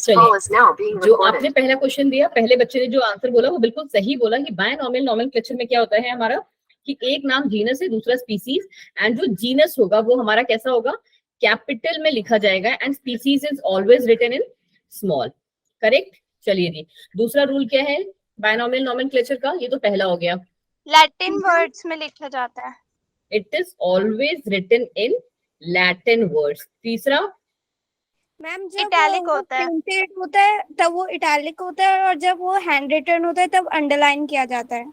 चलिए, जो आपने पहला क्वेश्चन दिया, पहले बच्चे ने जो आंसर बोला वो बिल्कुल सही बोला कि बायनॉमिनल नोमेनक्लेचर में क्या होता है हमारा कि एक नाम जीनस है, दूसरा स्पीसीज, एंड जो जीनस होगा वो हमारा कैसा होगा, कैपिटल में लिखा जाएगा, and species is always written in small. Correct. चलिए जी, दूसरा रूल क्या है बायनॉमिनल नोमेनक्लेचर का, ये तो पहला हो गया, लैटिन वर्ड्स में लिखा जाता है। It is always written in Latin words. तीसरा, मैम जब इटैलिक वो होता है। प्रिंटेड होता है तब वो इटैलिक होता है, और जब वो हैंड रिटन होता है तब अंडरलाइन किया जाता है।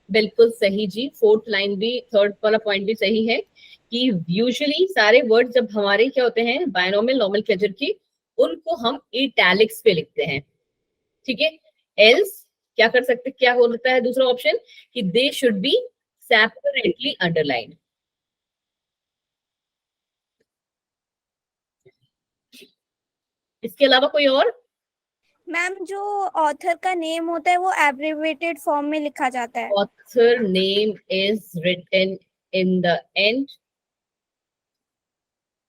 बिल्कुल सही जी, फोर्थ लाइन भी, थर्ड वाला पॉइंट भी सही है कि यूजुअली सारे वर्ड जब हमारे क्या होते हैं बायनॉमिनल नोमेनक्लेचर की, उनको हम इटैलिक्स पे लिखते हैं। ठीक है, एल्स क्या कर सकते, क्या होता है दूसरा ऑप्शन कि they should be separately underline. इसके अलावा कोई और? मैम जो ऑथर का नेम होता है वो एब्रिविएटेड फॉर्म में लिखा जाता है। Author name is written in the end,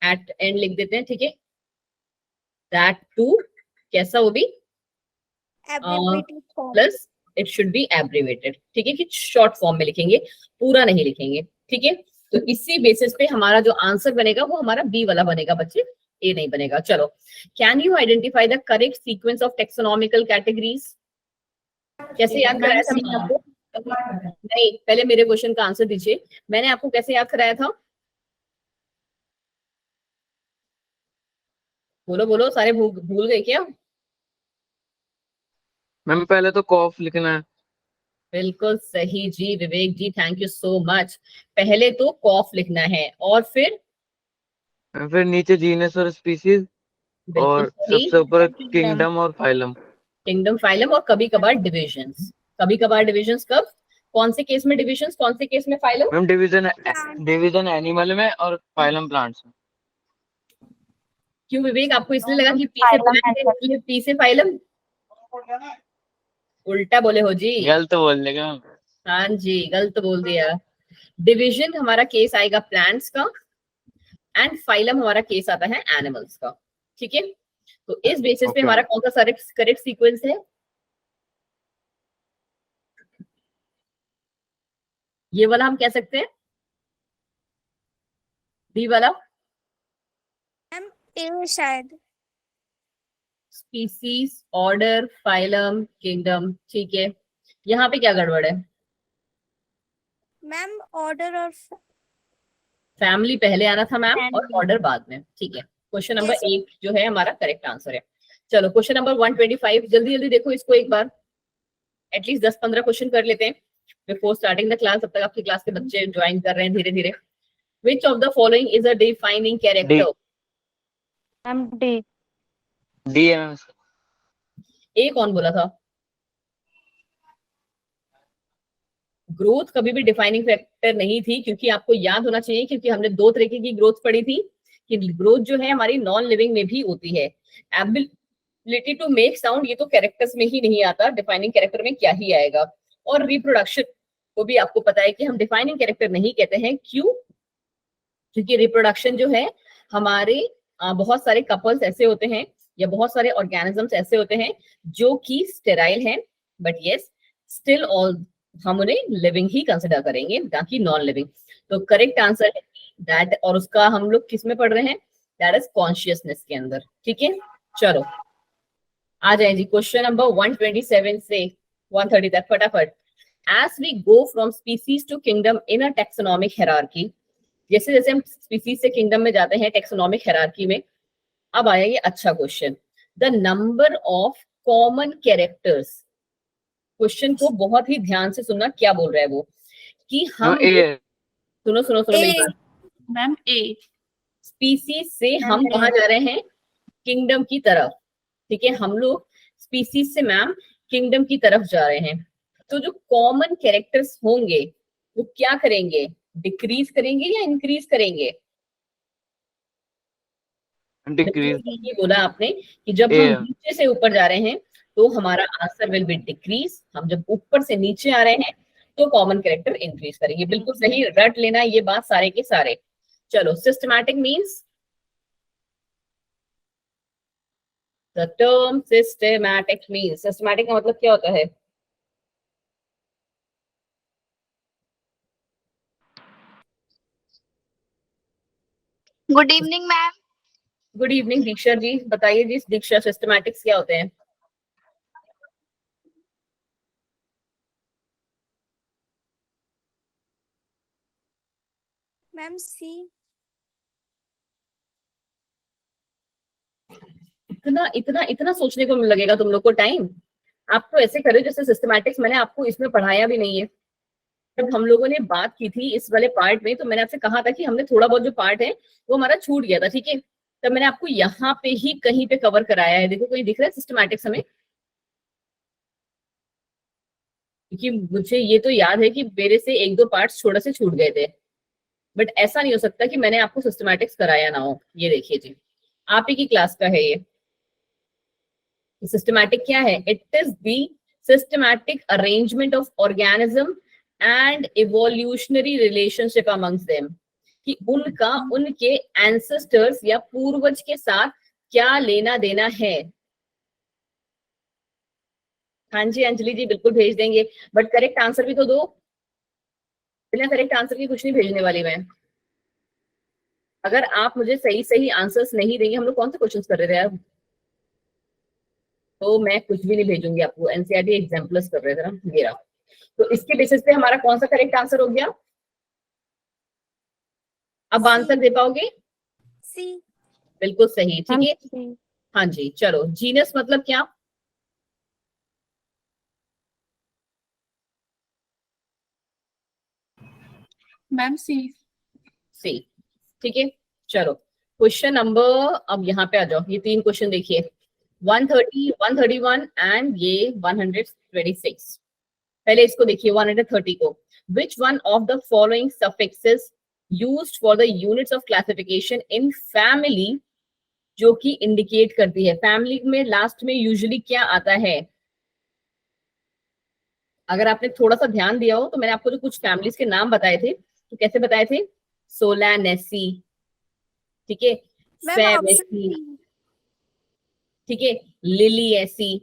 at end लिख देते हैं। ठीक है, दैट टू कैसा वो भी abbreviated form plus it should be abbreviated. ठीक है, कि शॉर्ट फॉर्म में लिखेंगे, पूरा नहीं लिखेंगे। ठीक है, तो इसी बेसिस पे हमारा जो आंसर बनेगा वो हमारा बी वाला बनेगा बच्चे, ए नहीं बनेगा। चलो, can you identify the correct sequence of taxonomical categories? कैसे याद कराया था मैंने आपको? नहीं, पहले मेरे क्वेश्चन का आंसर दीजिए, मैंने आपको कैसे याद कराया था? बोलो बोलो, सारे भूल गए क्या? मैम पहले तो कॉफ लिखना है। बिल्कुल सही जी विवेक जी, थैंक यू सो मच। पहले तो कॉफ लिखना है और फिर नीचे जीनस और स्पीसीज, बिल्कुल और सही, सबसे ऊपर किंगडम और फाइलम। किंगडम, फाइलम, और कभी कभार डिविजन्स। कभी कभार डिविजन्स कब, कौन से केस में डिविजन्स, कौन से केस में फाइलम? मैम डिवीजन एनिमल में और फाइलम प्लांट्स में। क्यों विवेक, आपको इसलिए लगा कि पी से प्लांट है इसलिए पी से फाइलम? उल्टा बोले हो जी। गलत बोल देगा मैम। हाँ जी, गलत बोल दिया। डिवीजन हमारा केस आएगा प्लांट्स का, एंड फाइलम हमारा केस आता है एनिमल्स का। ठीक है, तो इस बेसिस पे हमारा कौन सा करेक्ट सीक्वेंस है? ये वाला हम कह सकते हैं, बी वाला, मैम ए शायद। Species, order, phylum, kingdom. ठीक है, यहाँ पे क्या गड़बड़ है? मैम ऑर्डर और फैमिली पहले आना था मैम, और ऑर्डर बाद में। ठीक है, क्वेश्चन नंबर Yes. 1 जो है हमारा करेक्ट आंसर है। चलो, क्वेश्चन नंबर 125, जल्दी जल्दी देखो इसको एक बार, एटलीस्ट 10-15 क्वेश्चन कर लेते हैं बिफोर स्टार्टिंग द क्लास। तब तक आपकी क्लास के बच्चे ज्वाइन कर रहे हैं धीरे धीरे। Which of the following is a defining character? Ma'am D. D है मैम। ए कौन बोला था? ग्रोथ कभी भी डिफाइनिंग फैक्टर नहीं थी, क्योंकि आपको याद होना चाहिए, क्योंकि हमने दो तरीके की ग्रोथ पढ़ी थी कि ग्रोथ जो है हमारी नॉन लिविंग में भी होती है। एबिलिटी टू मेक साउंड, ये तो कैरेक्टर्स में ही नहीं आता, डिफाइनिंग कैरेक्टर में क्या ही आएगा। और रिप्रोडक्शन को भी आपको पता है कि हम डिफाइनिंग कैरेक्टर नहीं कहते हैं। क्यों? क्योंकि रिप्रोडक्शन जो है हमारे बहुत सारे कपल्स ऐसे होते हैं या बहुत सारे ऑर्गेनिजम्स ऐसे होते हैं जो कि स्टेराइल हैं, बट यस स्टिल ऑल हम उन्हें लिविंग ही कंसिडर करेंगे, ना कि नॉन लिविंग। तो करेक्ट आंसर है दैट, और उसका हम लोग किस में पढ़ रहे हैं? दैट इज कॉन्शियसनेस के अंदर। ठीक है, चलो आ जाए जी क्वेश्चन नंबर 127 से 130 तक फटाफट। As we go from species to kingdom in a taxonomic hierarchy, जैसे जैसे हम स्पीसीज से किंगडम में जाते हैं टेक्सोनॉमिक हायरार्की में, अब आया ये अच्छा question, the number of common characters. Question को बहुत ही ध्यान से सुनना, क्या बोल रहा है वो कि हम सुनो सुनो सुनो मेरी बात। मैम ए। स्पीसीज से हम कहाँ जा रहे हैं? किंगडम की तरफ। ठीक है, हम लोग स्पीसीज से मैम किंगडम की तरफ जा रहे हैं। तो जो कॉमन कैरेक्टर्स होंगे वो क्या करेंगे, डिक्रीज करेंगे या इंक्रीज करेंगे? डिक्रीज। ये बोला आपने कि जब हम नीचे से ऊपर जा रहे हैं तो हमारा आंसर विल बी डिक्रीज, हम जब ऊपर से नीचे आ रहे हैं तो कॉमन कैरेक्टर इंक्रीज करेंगे। बिल्कुल सही, रट लेना ये बात सारे के सारे। चलो, systematic means the term systematic means, systematic का मतलब क्या होता है? Good evening ma'am. Good evening Diksha ji, बताइए जी दीक्षा, सिस्टमैटिक्स क्या होते हैं? Ma'am C. इतना इतना इतना सोचने को लगेगा तुम लोग को टाइम? आप तो ऐसे करो जैसे सिस्टमैटिक्स मैंने आपको इसमें पढ़ाया भी नहीं है। जब हम लोगों ने बात की थी इस वाले पार्ट में, तो मैंने आपसे कहा था कि हमने थोड़ा बहुत जो पार्ट है वो हमारा छूट गया था, ठीक है? तब मैंने आपको यहाँ पे ही कहीं पे कवर कराया है। देखो कहीं दिख रहा है सिस्टमैटिक्स हमें? क्योंकि मुझे ये तो याद है कि मेरे से एक दो पार्ट्स थोड़ा से छूट गए थे, बट ऐसा नहीं हो सकता कि मैंने आपको सिस्टमैटिक्स कराया ना हो। ये देखिए जी, आप ही की क्लास का है ये। सिस्टमैटिक क्या है? It is the systematic arrangement of organism and evolutionary relationship amongst them, कि उनका उनके एंसेस्टर्स या पूर्वज के साथ क्या लेना देना है। हाँ जी अंजलि जी, बिल्कुल भेज देंगे, बट करेक्ट आंसर भी तो दो। बिना करेक्ट आंसर की कुछ नहीं भेजने वाली मैं। अगर आप मुझे सही सही आंसर्स नहीं देंगे, हम लोग कौन से क्वेश्चंस कर रहे थे यार, तो मैं कुछ भी नहीं भेजूंगी आपको। एनसीईआरटी एग्जाम्पल्स कर रहे थे ना, ये रहा। तो इसके बेसिस पे हमारा कौन सा करेक्ट आंसर हो गया? अब आंसर दे पाओगे? सी। बिल्कुल सही, ठीक है। हाँ जी, चलो जीनस मतलब क्या? मैम सी। सी, ठीक है। चलो क्वेश्चन नंबर, अब यहाँ पे आ जाओ। ये तीन क्वेश्चन देखिए, 130, 131 एंड ये 126। पहले इसको देखिए 130 को। Which one of the following suffixes used for the units of classification in family, जो कि इंडिकेट करती है फैमिली में लास्ट में यूजुअली क्या आता है? अगर आपने थोड़ा सा ध्यान दिया हो तो मैंने आपको जो कुछ फैमिलीज के नाम बताए थे, तो कैसे बताए थे? सोलानेसी, ठीक है, मैम ऑप्शन फेमेसी, सी। ठीक है, लिलिएसी,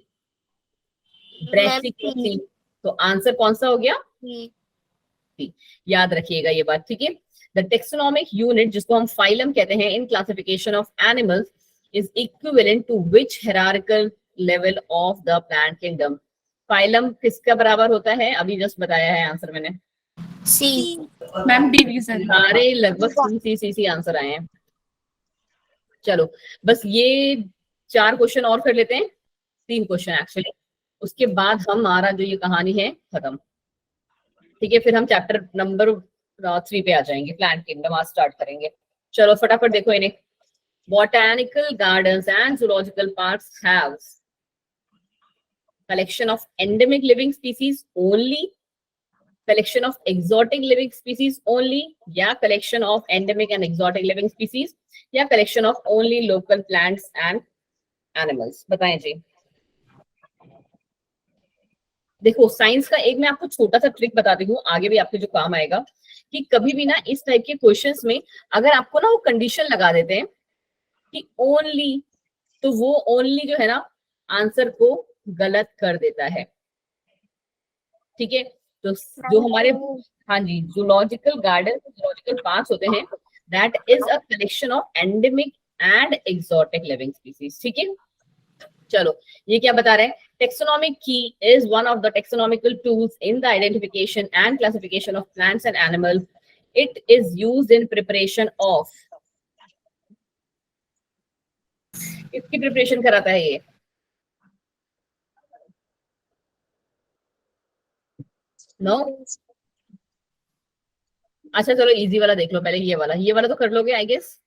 मैम ब्रेसिकेसी। तो आंसर कौन सा हो गया? सी। याद रखिएगा ये बात, ठीक है। द टेक्सोनॉमिक यूनिट, जिसको हम फाइलम कहते हैं in classification of animals, is equivalent to which hierarchical level of the plant kingdom? Phylum किसका बराबर होता है? अभी जस्ट बताया है आंसर मैंने। सी। Ma'am division. सारे लगभग सी आंसर आए हैं। चलो बस ये 4 क्वेश्चन और कर लेते हैं, 3 क्वेश्चन एक्चुअली, उसके बाद हमारा जो ये कहानी है खत्म, ठीक है। फिर हम चैप्टर नंबर 3 पे आ जाएंगे, प्लांट किंगडम आज स्टार्ट करेंगे। चलो फटाफट देखो इन्हें। Botanical gardens and zoological parks have collection of endemic living species only, collection of exotic living species only, या collection of endemic and exotic living species, या collection of only local plants and animals? बताएं जी। देखो science का एक मैं आपको छोटा सा ट्रिक बताती हूँ, आगे भी आपके जो काम आएगा, कि कभी भी ना इस टाइप के क्वेश्चंस में अगर आपको ना वो कंडीशन लगा देते हैं कि ओनली, तो वो ओनली जो है ना आंसर को गलत कर देता है, ठीक है। तो जो हमारे, हाँ जी, जूलॉजिकल गार्डन, जूलॉजिकल पार्क्स होते हैं, that is a collection of endemic and exotic living species, ठीक है। चलो ये क्या बता रहे हैं? टेक्सोनॉमिक की is one of the taxonomical tools in the identification and classification of plants and animals. It is used in preparation of, इसकी प्रिपरेशन कराता है ये? नो? अच्छा चलो इजी वाला देख लो पहले, ये वाला तो कर लोगे I guess.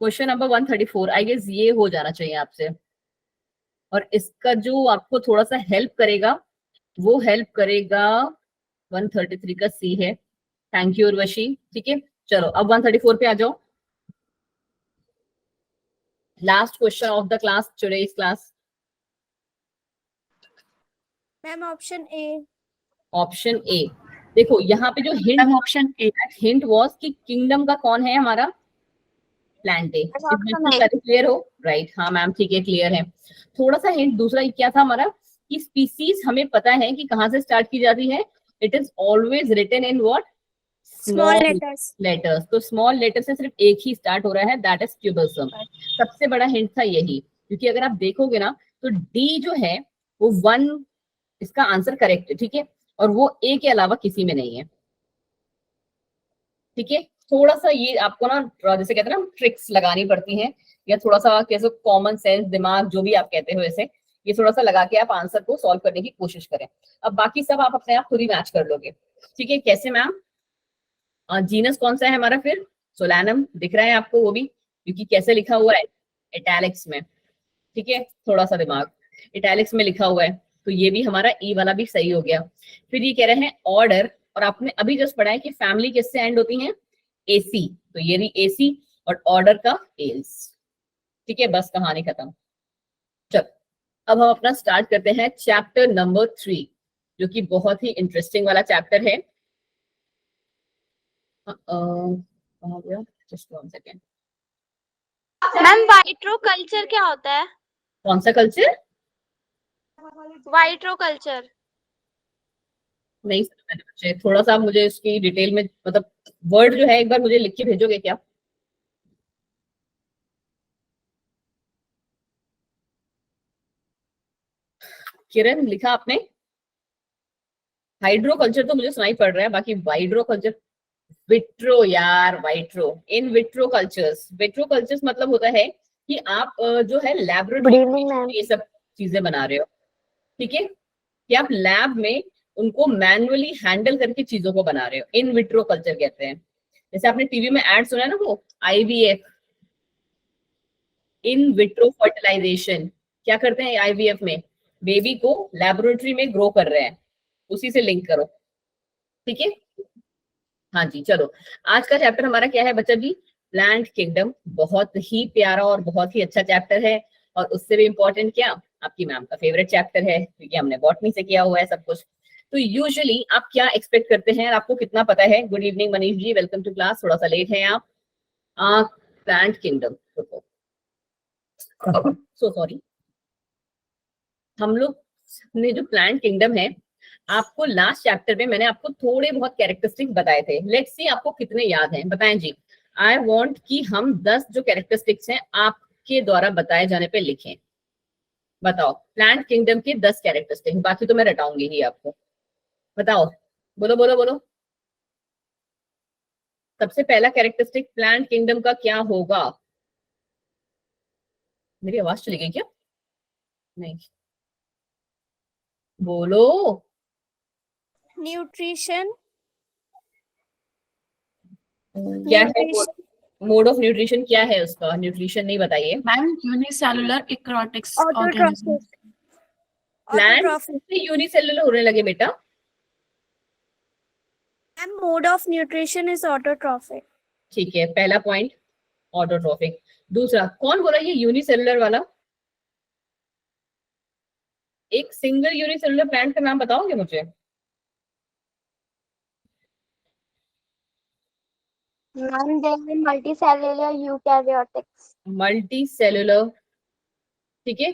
Question number 134 I guess ये हो जाना चाहिए आपसे, और इसका जो आपको थोड़ा सा हेल्प करेगा वो हेल्प करेगा 133 का सी है। थैंक यू उर्वशी, ठीक है। चलो अब 134 पे आ जाओ। Last question of the class, today's class. Ma'am option A. Option A, देखो यहाँ पे जो ma'am option A. Hint was कि किंगडम का कौन है हमारा? प्लांटे। इस बात से सारे क्लियर हो? राइट, हाँ मैम ठीक है, क्लियर है। थोड़ा सा हिंट दूसरा क्या था हमारा कि स्पीसीज हमें पता है कि कहाँ से स्टार्ट की जाती है, it is always written in what, small letters. Letters. तो स्मॉल लेटर से सिर्फ एक ही स्टार्ट हो रहा है, दैट इज ट्यूबरसम। सबसे बड़ा हिंट था यही, क्योंकि अगर आप देखोगे ना तो डी जो है वो 1 इसका आंसर करेक्ट है, ठीक है, और वो ए के अलावा किसी में नहीं है, ठीक है। थोड़ा सा ये आपको ना जैसे कहते हैं ना ट्रिक्स लगानी पड़ती हैं, या थोड़ा सा कैसे कॉमन सेंस, दिमाग, जो भी आप कहते हो ऐसे, ये थोड़ा सा लगा के आप आंसर को सॉल्व करने की कोशिश करें। अब बाकी सब आप अपने आप खुद ही मैच कर लोगे, ठीक है। कैसे मैम? जीनस कौन सा है हमारा फिर? सोलानम दिख रहा है आपको वो भी, क्योंकि कैसे लिखा हुआ है, इटैलिक्स में, ठीक है। थोड़ा सा दिमाग, इटैलिक्स में लिखा हुआ है, तो ये भी हमारा ई वाला भी सही हो गया। फिर ये कह रहे हैं ऑर्डर, और आपने अभी जस्ट पढ़ा है कि फैमिली किससे एंड होती है, एसी, तो ये भी एसी, और ऑर्डर का एल्स, ठीक है। बस कहानी खत्म। चलो अब हम अपना स्टार्ट करते हैं चैप्टर नंबर 3, जो कि बहुत ही इंटरेस्टिंग वाला चैप्टर है। कहाँ गया? Just 1 second. Ma'am vitro culture क्या होता है? कौन सा कल्चर? Vitro culture. नहीं समझ मैंने बच्चे, थोड़ा सा मुझे इसकी डिटेल में, मतलब वर्ड जो है एक बार मुझे लिख के भेजोगे क्या? किरण लिखा आपने? हाइड्रो कल्चर तो मुझे सुनाई पड़ रहा है, बाकी वाइड्रो कल्चर, विट्रो यार, vitro, in vitro cultures. Vitro cultures मतलब होता है कि आप जो है लैबोरेटरी में ये सब चीजें बना रहे हो, ठीक है, कि आप लैब में उनको मैन्युअली हैंडल करके चीजों को बना रहे हो, इन विट्रो कल्चर कहते हैं। जैसे आपने टीवी में एड सुना है ना, वो आईवीएफ, इन विट्रो फर्टिलाइजेशन, क्या करते हैं आईवीएफ में, बेबी को लैबोरेटरी में ग्रो कर रहे हैं, उसी से लिंक करो, ठीक है। हाँ जी, चलो आज का चैप्टर हमारा क्या है बच्चा जी? Plant kingdom. बहुत ही प्यारा और बहुत ही अच्छा चैप्टर है, और उससे भी इम्पोर्टेंट क्या, आपकी मैम का फेवरेट चैप्टर है, क्योंकि हमने बॉटनी से किया हुआ है सब कुछ। तो यूजुअली आप क्या एक्सपेक्ट करते हैं, आपको कितना पता है? Good evening Manish ji, welcome to class, थोड़ा सा लेट है आप। प्लांट किंगडम, सो सॉरी, हम लोग ने जो प्लांट किंगडम है, आपको लास्ट चैप्टर में मैंने आपको थोड़े बहुत कैरेक्टरिस्टिक्स बताए थे। लेट्स सी आपको कितने याद हैं, बताएं जी। आई वांट कि हम 10 जो कैरेक्टरिस्टिक्स हैं आपके द्वारा बताए जाने पे लिखें। बताओ प्लांट किंगडम के 10 कैरेक्टरिस्टिक्स, बाकी तो मैं रटाऊंगी ही आपको। बताओ, बोलो बोलो बोलो। सबसे पहला कैरेक्टरिस्टिक प्लांट किंगडम का क्या होगा? मेरी आवाज चली गई क्या? नहीं, बोलो। न्यूट्रिशन। क्या है मोड ऑफ न्यूट्रिशन, क्या है उसका? न्यूट्रिशन नहीं बताइए ma'am. Unicellular eukaryotics autotrophic. Plant unicellular होने लगे बेटा। Ma'am mode of nutrition is autotrophic. ठीक है, पहला पॉइंट ऑटोट्रॉफिक। दूसरा, कौन बोला ये यूनिसेलुलर वाला? एक सिंगल यूनिसेलुलर प्लांट का नाम बताओगे मुझे? Ma'am there are multicellular eukaryotics. Multicellular, ठीक है,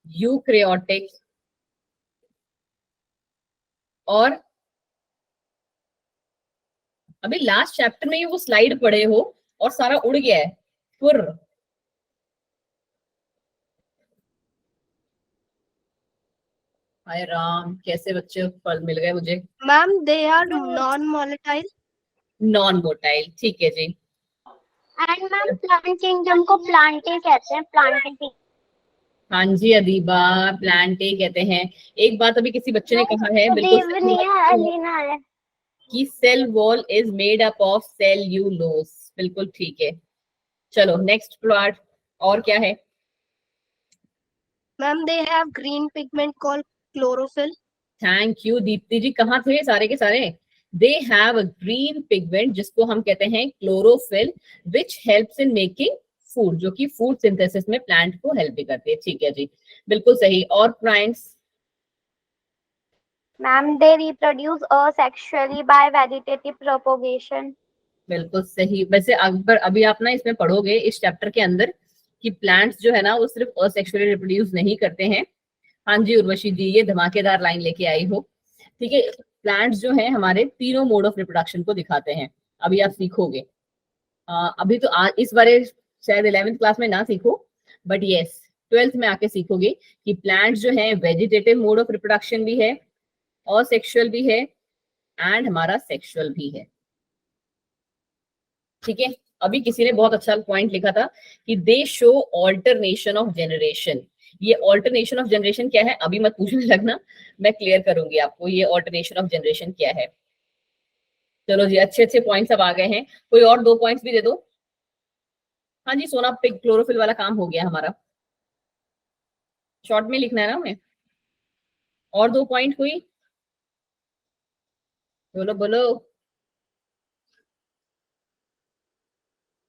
यूकैरियोटिक, और अभी लास्ट चैप्टर में ये वो स्लाइड पढ़े हो और सारा उड़ गया है फुर। हाय राम, कैसे बच्चे फल मिल गए मुझे। Ma'am they are non motile. Non motile, ठीक है जी। एंड मैम प्लांट किंगडम को प्लांटे कहते हैं, प्लांटे। हाँ जी अदीबा, प्लांटे कहते हैं। एक बात अभी किसी बच्चे ने कहा है, बिल्कुल सही है, कि cell wall is made up of cellulose, बिल्कुल ठीक है। चलो नेक्स्ट पार्ट, और क्या है? Ma'am they have green pigment called chlorophyll. Thank you Deepti ji, कहाँ थे सारे के सारे? They have a green pigment, जिसको हम कहते हैं chlorophyll, which helps in making food, जो कि फूड सिंथेसिस में प्लांट को हेल्प भी करती है, ठीक है जी, बिल्कुल सही। और plants? Ma'am they reproduce asexually bye vegetative propagation. बिल्कुल सही। वैसे अगर अभी आप ना इसमें पढ़ोगे इस चैप्टर के अंदर कि प्लांट्स जो है ना वो सिर्फ असेक्सुअली रिप्रोड्यूस नहीं करते हैं। हाँ जी उर्वशी जी, ये धमाकेदार लाइन लेके आई हो। ठीक है, प्लांट्स जो है हमारे तीनों मोड ऑफ रिप्रोडक्शन को दिखाते हैं। अभी आप सीखोगे। अभी तो इस बारे शायद 11th क्लास में ना सीखो, बट यस 12th में आके सीखोगे कि प्लांट्स जो है वेजिटेटिव मोड ऑफ रिप्रोडक्शन भी है, असेक्सुअल भी है, एंड हमारा सेक्सुअल भी है। ठीक है, अभी किसी ने बहुत अच्छा पॉइंट लिखा था कि दे शो ऑल्टरनेशन ऑफ जनरेशन। ये ऑल्टरनेशन ऑफ जनरेशन क्या है अभी मत पूछने लगना, मैं क्लियर करूंगी आपको ये ऑल्टरनेशन ऑफ जनरेशन क्या है। चलो जी, अच्छे अच्छे पॉइंट्स अब आ गए हैं। कोई और 2 पॉइंट्स भी दे दो। हाँ जी सोना, पिग क्लोरोफिल वाला काम हो गया हमारा, शॉर्ट में लिखना है ना हमें। और 2 पॉइंट कोई, बोलो बोलो।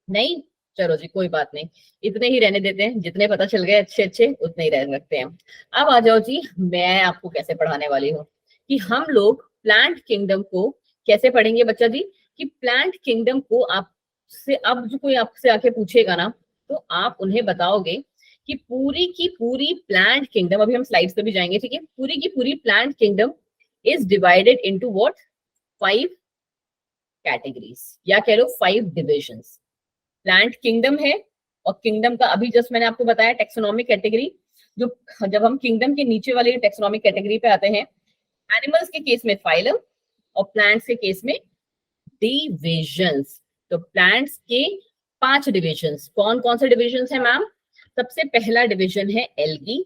नहीं, चलो जी कोई बात नहीं, इतने ही रहने देते हैं, जितने पता चल गए अच्छे अच्छे उतने ही रह रखते हैं। अब आ जाओ जी, मैं आपको कैसे पढ़ाने वाली हूँ कि हम लोग प्लांट किंगडम को कैसे पढ़ेंगे बच्चा जी। कि प्लांट किंगडम को आपसे अब जो कोई आपसे आके पूछेगा ना, तो आप उन्हें बताओगे कि पूरी की पूरी प्लांट किंगडम, अभी हम स्लाइड्स पे भी जाएंगे, ठीक है, पूरी की पूरी plant kingdom is divided into what 5 categories, या कह लो 5 डिविजन्स। प्लांट किंगडम है, और किंगडम का अभी जस्ट मैंने आपको बताया टेक्सोनॉमिक कैटेगरी, जो जब हम किंगडम के नीचे वाली टेक्सोनॉमिक कैटेगरी पे आते हैं, एनिमल्स के केस में फाइलम और प्लांट्स के केस में डिविजन्स। तो प्लांट्स के 5 डिविजन्स, कौन कौन से डिविजन्स है मैम? सबसे पहला डिविजन है एल्गी,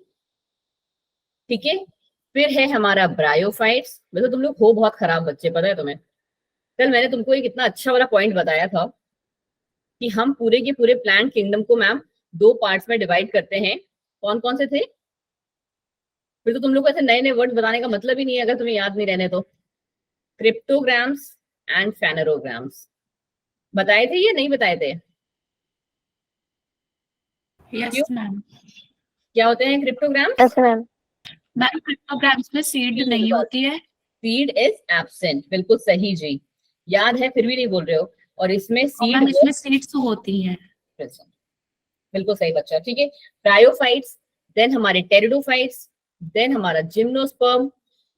ठीक है, फिर है हमारा ब्रायोफाइट्स। वैसे तुम लोग हो बहुत खराब बच्चे, पता है तुम्हें, कल मैंने तुमको एक इतना अच्छा वाला पॉइंट बताया था कि हम पूरे के पूरे प्लांट किंगडम को मैम 2 पार्ट्स में डिवाइड करते हैं। कौन कौन से थे? फिर तो तुम लोग को ऐसे नए नए वर्ड्स बताने का मतलब ही नहीं है अगर तुम्हें याद नहीं रहने तो। क्रिप्टोग्राम्स एंड फेनरोग्राम्स, बताए थे या नहीं बताए थे? Yes ma'am. क्या होते हैं cryptograms? Yes ma'am. Ma'am cryptograms में सीड नहीं होती है। सीड इज एब्सेंट, बिल्कुल सही जी, याद है फिर भी नहीं बोल रहे हो। और इसमें और सीड मैम इसमें सीड्स होती हैं। प्रेजेंट, बिल्कुल सही बच्चा, ठीक है। ब्रायोफाइट्स, देन हमारे टेरिडोफाइट्स, देन हमारा जिम्नोस्पर्म,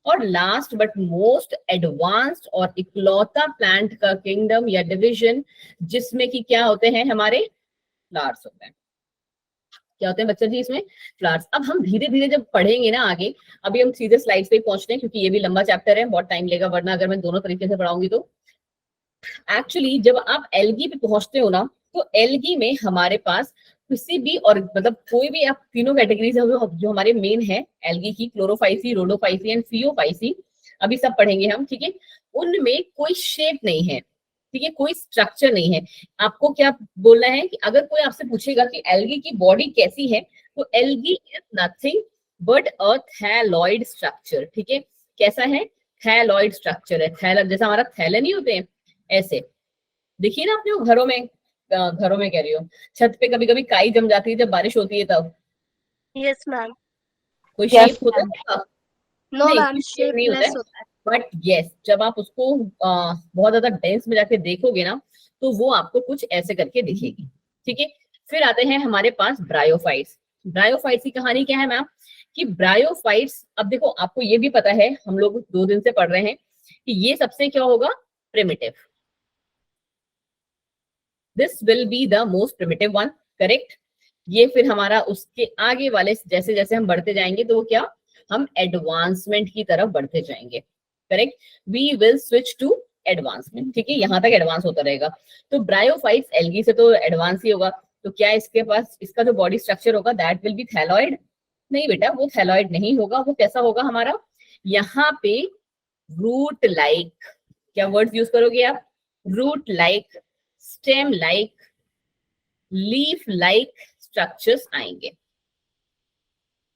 और लास्ट बट मोस्ट एडवांस्ड और इकलौता प्लांट का किंगडम या डिवीजन जिसमें कि क्या होते हैं हमारे फ्लावर्स होते हैं। क्या होते हैं बच्चा जी इसमें? फ्लावर्स। अब हम धीरे धीरे जब पढ़ेंगे ना आगे, अभी हम सीधे स्लाइड्स पे पहुंचते हैं क्योंकि ये भी लंबा चैप्टर है, बहुत टाइम लेगा, वरना अगर मैं दोनों तरीके से पढ़ाऊंगी तो। एक्चुअली जब आप एल्गी पे पहुंचते हो ना, तो एल्गी में हमारे पास किसी भी, और मतलब कोई भी, आप तीनों कैटेगरीज जो हमारे मेन है एल्गी की, क्लोरोफाइसी, रोडोफाइसी एंड फियोफाइसी, अभी सब पढ़ेंगे हम, ठीक है। उनमें कोई शेप नहीं है, ठीक है, कोई स्ट्रक्चर नहीं है। आपको क्या बोलना है कि अगर कोई आपसे पूछेगा कि एल्गी की बॉडी कैसी है, तो algae is nothing but a thalloid structure, ठीक है। कैसा है? थैलॉइड स्ट्रक्चर है। थैलर जैसा हमारा थैले नहीं होते हैं, ऐसे देखिए ना अपने घरों में, घरों में कह रही हूँ, छत पे कभी कभी काई जम जाती है जब बारिश होती है तब। Yes ma'am. कोई Yes, शेप होता है ma'am. उसका? नो नहीं, मैम, कोई शेप नहीं होता है। शेपलेस होता है। बट यस, जब आप उसको बहुत ज्यादा डेंस में जाके देखोगे ना, तो वो आपको कुछ ऐसे करके दिखेगी, ठीक है। फिर आते हैं हमारे पास ब्रायोफाइट्स। ब्रायोफाइट्स की कहानी क्या है मैम? कि ब्रायोफाइट्स, अब देखो आपको ये भी पता है, हम लोग 2 दिन से पढ़ रहे हैं कि ये सबसे क्या होगा? Primitive. This will be the most primitive one, correct. ये फिर हमारा उसके आगे वाले जैसे जैसे हम बढ़ते जाएंगे तो क्या, हम एडवांसमेंट की तरफ बढ़ते जाएंगे, correct. We will switch to advancement, ठीक है, यहां तक एडवांस होता रहेगा। तो ब्रायोफाइट्स एल्गी से तो एडवांस ही होगा, तो क्या इसके पास इसका जो बॉडी स्ट्रक्चर होगा दैट विल बी थैलॉइड? नहीं बेटा, वो थैलॉइड नहीं होगा। वो कैसा होगा हमारा? यहाँ पे रूट लाइक, क्या वर्ड्स यूज करोगे आप? Root like, stem like, leaf like structures आएंगे,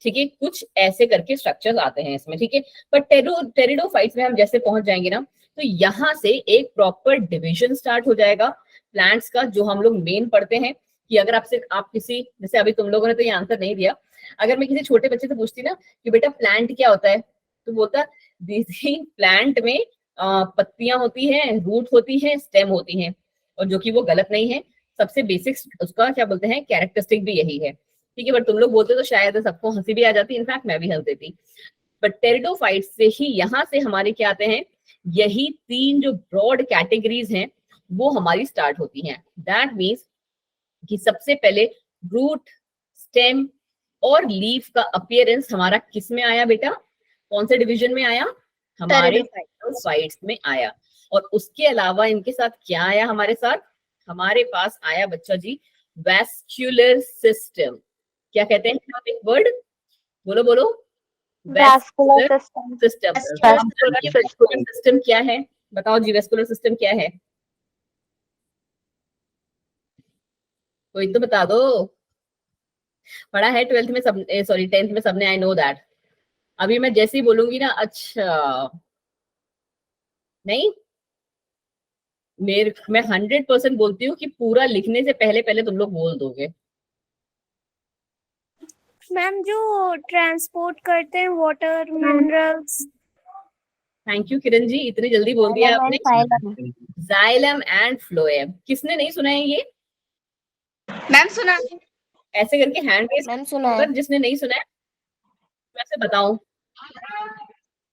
ठीक है। कुछ ऐसे करके स्ट्रक्चर्स आते हैं इसमें, ठीक है। पर टेरिडोफाइट्स में हम जैसे पहुंच जाएंगे ना, तो यहां से एक प्रॉपर डिवीजन स्टार्ट हो जाएगा प्लांट्स का, जो हम लोग मेन पढ़ते हैं। कि अगर आपसे आप किसी, जैसे अभी तुम लोगों ने तो ये आंसर नहीं दिया, अगर मैं किसी छोटे बच्चे से पूछती ना कि बेटा प्लांट क्या होता है, तो बोलता दीदी प्लांट में पत्तियां होती हैं, रूट होती है, स्टेम होती हैं, और जो कि वो गलत नहीं है, सबसे बेसिक उसका क्या बोलते हैं कैरेक्टरिस्टिक भी यही है, ठीक है। बट तुम लोग बोलते तो शायद सबको हंसी भी आ जाती, इनफैक्ट मैं भी हंस देती। बट टेरिडोफाइट से ही यहाँ से हमारे क्या आते हैं, यही 3 जो ब्रॉड कैटेगरीज हैं वो हमारी स्टार्ट होती हैं। दैट मीन्स कि सबसे पहले रूट, स्टेम और लीफ का अपीयरेंस हमारा किस में आया बेटा, कौन से डिवीजन में आया, हमारे टेरिडोफाइट्स में आया। और उसके अलावा इनके साथ क्या आया हमारे साथ, हमारे पास आया बच्चा जी वैस्कुलर सिस्टम। क्या कहते हैं आप एक वर्ड बोलो बोलो, वैस्कुलर सिस्टम। वैस्कुलर सिस्टम क्या है, बताओ जी वैस्कुलर सिस्टम क्या है, कोई तो बता दो। पढ़ा है 12th में सब, सॉरी 10th में सबने, आई नो दैट। अभी मैं जैसे ही बोलूंगी ना, अच्छा नहीं, मैं 100% बोलती हूँ कि पूरा लिखने से पहले पहले तुम लोग बोल दोगे। मैम जो ट्रांसपोर्ट करते हैं water minerals. Thank you Kiran ji, इतनी जल्दी बोल दिया आपने। जाइलम एंड फ्लोएम, किसने नहीं सुना है ये? मैम सुना, ऐसे करके हैंड रेज मैम सुना है। जिसने नहीं सुना है वैसे बताऊं,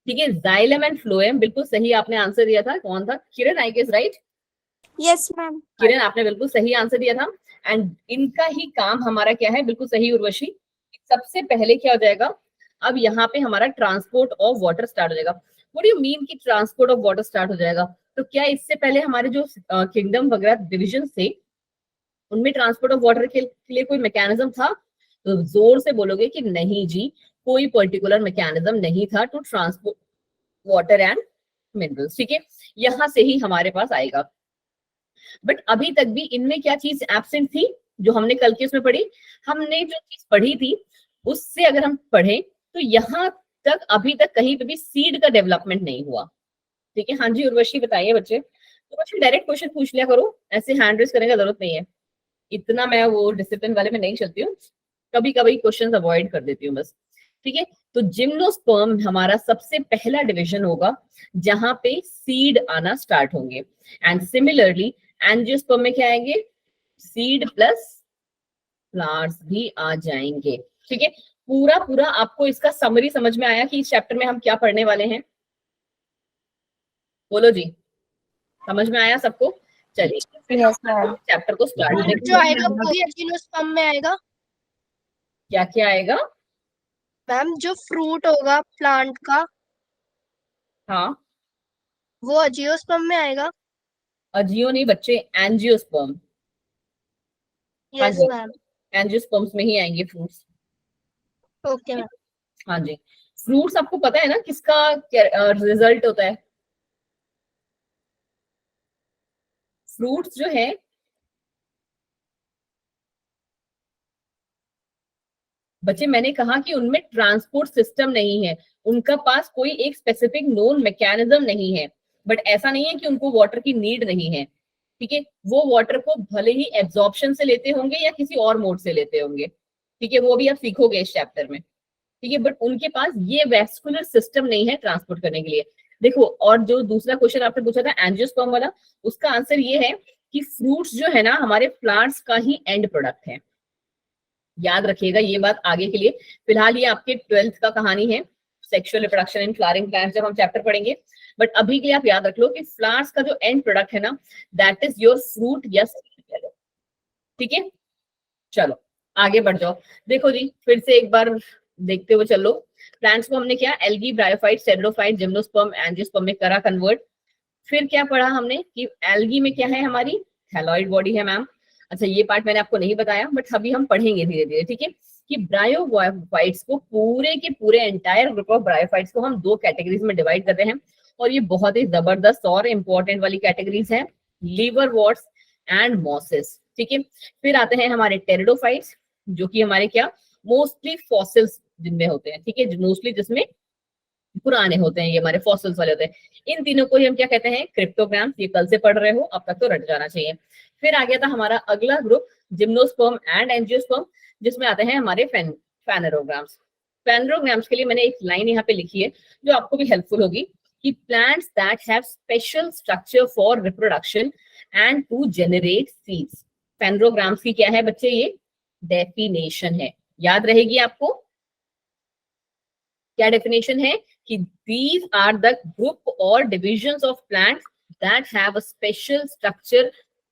ठीक है। जाइलम एंड फ्लोएम, बिल्कुल सही आपने आंसर दिया था। कौन था, Kiran I guess, right? Yes ma'am. Kiran आपने बिल्कुल सही आंसर दिया था। एंड इनका ही काम हमारा क्या है, बिल्कुल सही उर्वशी। सबसे पहले क्या हो जाएगा, अब यहाँ पे हमारा ट्रांसपोर्ट ऑफ वाटर स्टार्ट हो जाएगा। व्हाट डू यू मीन कि ट्रांसपोर्ट ऑफ वाटर स्टार्ट हो जाएगा? तो क्या इससे पहले हमारे जो किंगडम वगैरह डिविजन थे उनमें ट्रांसपोर्ट ऑफ वाटर के लिए कोई मैकेनिज्म था? तो जोर से बोलोगे कि नहीं जी, कोई पर्टिकुलर मैकेनिज्म नहीं था to transport water and minerals, ठीक है। यहां से ही हमारे पास आएगा। बट अभी तक भी इनमें क्या चीज एब्सेंट थी जो हमने कल के उसमें पढ़ी, हमने जो चीज पढ़ी थी उससे अगर हम पढ़ें तो यहाँ तक अभी तक कहीं पे भी सीड का डेवलपमेंट नहीं हुआ, ठीक है। हाँ जी उर्वशी बताइए बच्चे, तो बच्चे डायरेक्ट क्वेश्चन पूछ लिया करो, ऐसे हैंड रेज करने का जरूरत नहीं है। इतना मैं वो डिसिप्लिन वाले में नहीं चलती हूँ, कभी कभी क्वेश्चन अवॉइड कर देती हूँ बस, ठीक है। तो जिम्नोस्पर्म हमारा सबसे पहला डिवीजन होगा जहां पे सीड आना स्टार्ट होंगे। एंड सिमिलरली एंजियोस्पर्म में क्या आएंगे, सीड प्लस फ्लावर्स भी आ जाएंगे, ठीक है। पूरा पूरा आपको इसका समरी समझ में आया कि इस चैप्टर में हम क्या पढ़ने वाले हैं? बोलो जी, समझ में आया सबको? चलिए चैप्टर को स्टार्ट जो आएगा वही एंजियोस्पर्म में आएगा। क्या क्या आएगा मैम जो फ्रूट होगा प्लांट का हाँ, वो एंजियोस्पर्म में आएगा। अजियो नहीं बच्चे, एंजियोस्पर्म। हाँ यस जी, मैम। एंजियोस्पर्म्स में ही आएंगे फ्रूट्स। Okay ma'am. हाँ जी, फ्रूट्स आपको पता है ना किसका रिजल्ट होता है? फ्रूट्स जो है बच्चे, मैंने कहा कि उनमें ट्रांसपोर्ट सिस्टम नहीं है, उनका पास कोई एक स्पेसिफिक नोन मैकेनिज्म नहीं है। बट ऐसा नहीं है कि उनको वाटर की नीड नहीं है, ठीक है। वो वाटर को भले ही एब्जॉर्प्शन से लेते होंगे या किसी और मोड से लेते होंगे, ठीक है, वो भी आप सीखोगे इस चैप्टर में, ठीक है। बट उनके पास ये वैस्कुलर सिस्टम नहीं है ट्रांसपोर्ट करने के लिए। देखो, और जो दूसरा क्वेश्चन आपने पूछा था एंजियोस्पर्म वाला, उसका आंसर ये है कि फ्रूट्स जो है ना हमारे प्लांट्स का ही एंड प्रोडक्ट है। याद रखिएगा ये बात आगे के लिए। फिलहाल ये आपके 12th का कहानी है, sexual reproduction in flowering plants, जब हम चैप्टर पढ़ेंगे। बट अभी के लिए आप याद रख लो कि फ्लावर्स का जो एंड प्रोडक्ट है ना, दैट इज योर फ्रूट या सीड, ठीक है। चलो आगे बढ़ जाओ। देखो जी, फिर से एक बार देखते हुए चलो। प्लांट्स को हमने क्या, एल्गी, ब्रायोफाइट, सेडरोफाइट, जिम्नोस्पर्म, एंजियोस्पर्म में करा कन्वर्ट। फिर क्या पढ़ा हमने कि एल्गी में क्या है, हमारी थैलॉइड बॉडी है मैम। अच्छा, ये पार्ट मैंने आपको नहीं बताया बट अभी हम पढ़ेंगे धीरे धीरे, ठीक है। कि ब्रायोफाइट्स को, पूरे के पूरे एंटायर ग्रुप ऑफ ब्रायोफाइट्स को हम 2 कैटेगरीज में डिवाइड करते हैं, और ये बहुत ही जबरदस्त और इंपॉर्टेंट वाली कैटेगरीज हैं, लीवरवर्ट्स एंड मॉसेस, ठीक है। फिर आते हैं हमारे टेरिडोफाइट्स, जो कि हमारे क्या, मोस्टली फॉसिल्स जिनमें होते हैं, ठीक है, मोस्टली जिसमें पुराने होते हैं, ये हमारे फॉसिल्स वाले होते हैं। इन तीनों को ही हम क्या कहते हैं, क्रिप्टोग्राम्स। ये कल से पढ़ रहे हो, अब तक तो रट जाना चाहिए। फिर आ गया था हमारा अगला ग्रुप, जिम्नोस्पर्म एंड एंजियोस्पर्म, जिसमें आते हैं हमारे फैनेरोग्राम्स। फैनेरोग्राम्स के लिए मैंने एक लाइन यहाँ पे लिखी है जो आपको भी हेल्पफुल होगी, कि plants that have special structure for reproduction and to generate seeds. स्पेंड्रोग्राम्स की क्या है बच्चे, ये डेफिनेशन है, याद रहेगी आपको। क्या डेफिनेशन है कि these are the group or divisions of plants that have a special structure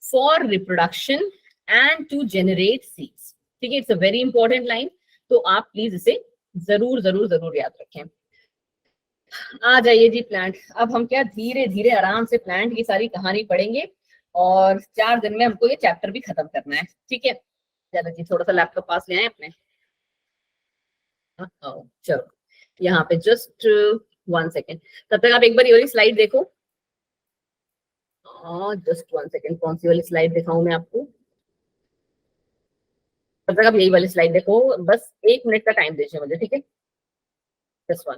for reproduction and to generate seeds। ठीक है, it's a very important line, तो आप प्लीज इसे जरूर जरूर जरूर याद रखें। आ जाइए जी प्लांट। अब हम क्या धीरे धीरे आराम से प्लांट की सारी कहानी पढ़ेंगे और 4 दिन में हमको ये चैप्टर भी खत्म करना है। ठीक है, चलो जी थोड़ा सा लैपटॉप पास ले आए अपने। चलो यहाँ पे जस्ट 1 सेकेंड, तब तक आप एक बार ये वाली स्लाइड देखो। जस्ट 1 सेकेंड, कौन सी वाली स्लाइड दिखाऊं मैं आपको? तब तक आप यही वाली स्लाइड देखो, बस 1 मिनट का टाइम दीजिए मुझे, ठीक है? Just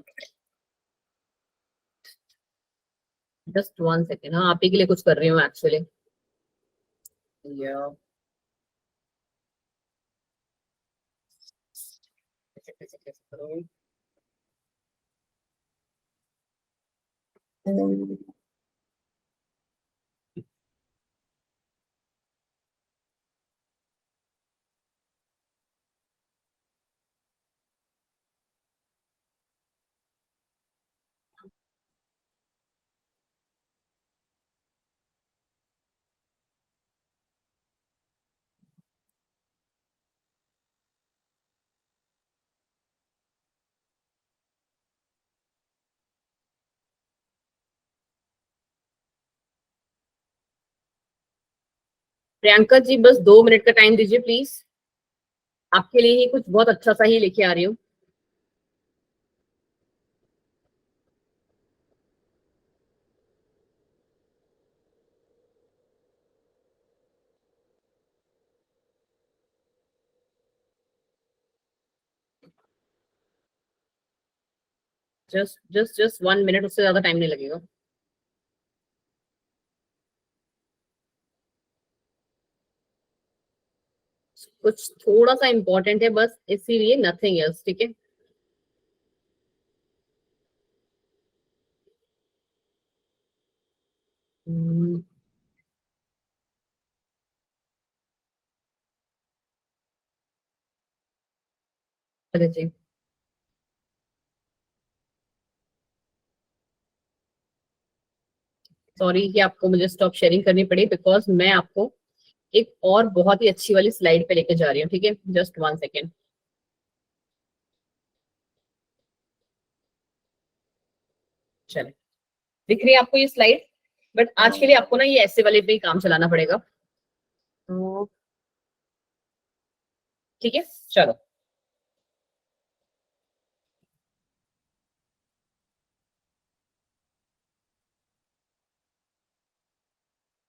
1 second. हाँ, आप ही के लिए कुछ कर रही हूँ एक्चुअली। प्रियंका जी बस 2 मिनट का टाइम दीजिए प्लीज, आपके लिए ही कुछ बहुत अच्छा सा ही लेके आ रही हूँ। जस्ट 1 मिनट, उससे ज्यादा टाइम नहीं लगेगा। कुछ थोड़ा सा इंपॉर्टेंट है बस, इसीलिए नथिंग एल्स। ठीक है, अरे जी सॉरी कि आपको मुझे स्टॉप शेयरिंग करनी पड़ी, बिकॉज मैं आपको एक और बहुत ही अच्छी वाली स्लाइड पे लेके जा रही हूँ। ठीक है, जस्ट 1 सेकेंड। चले, दिख रही है आपको ये स्लाइड? बट आज के लिए आपको ना ये ऐसे वाले पे ही काम चलाना पड़ेगा। तो ठीक है, चलो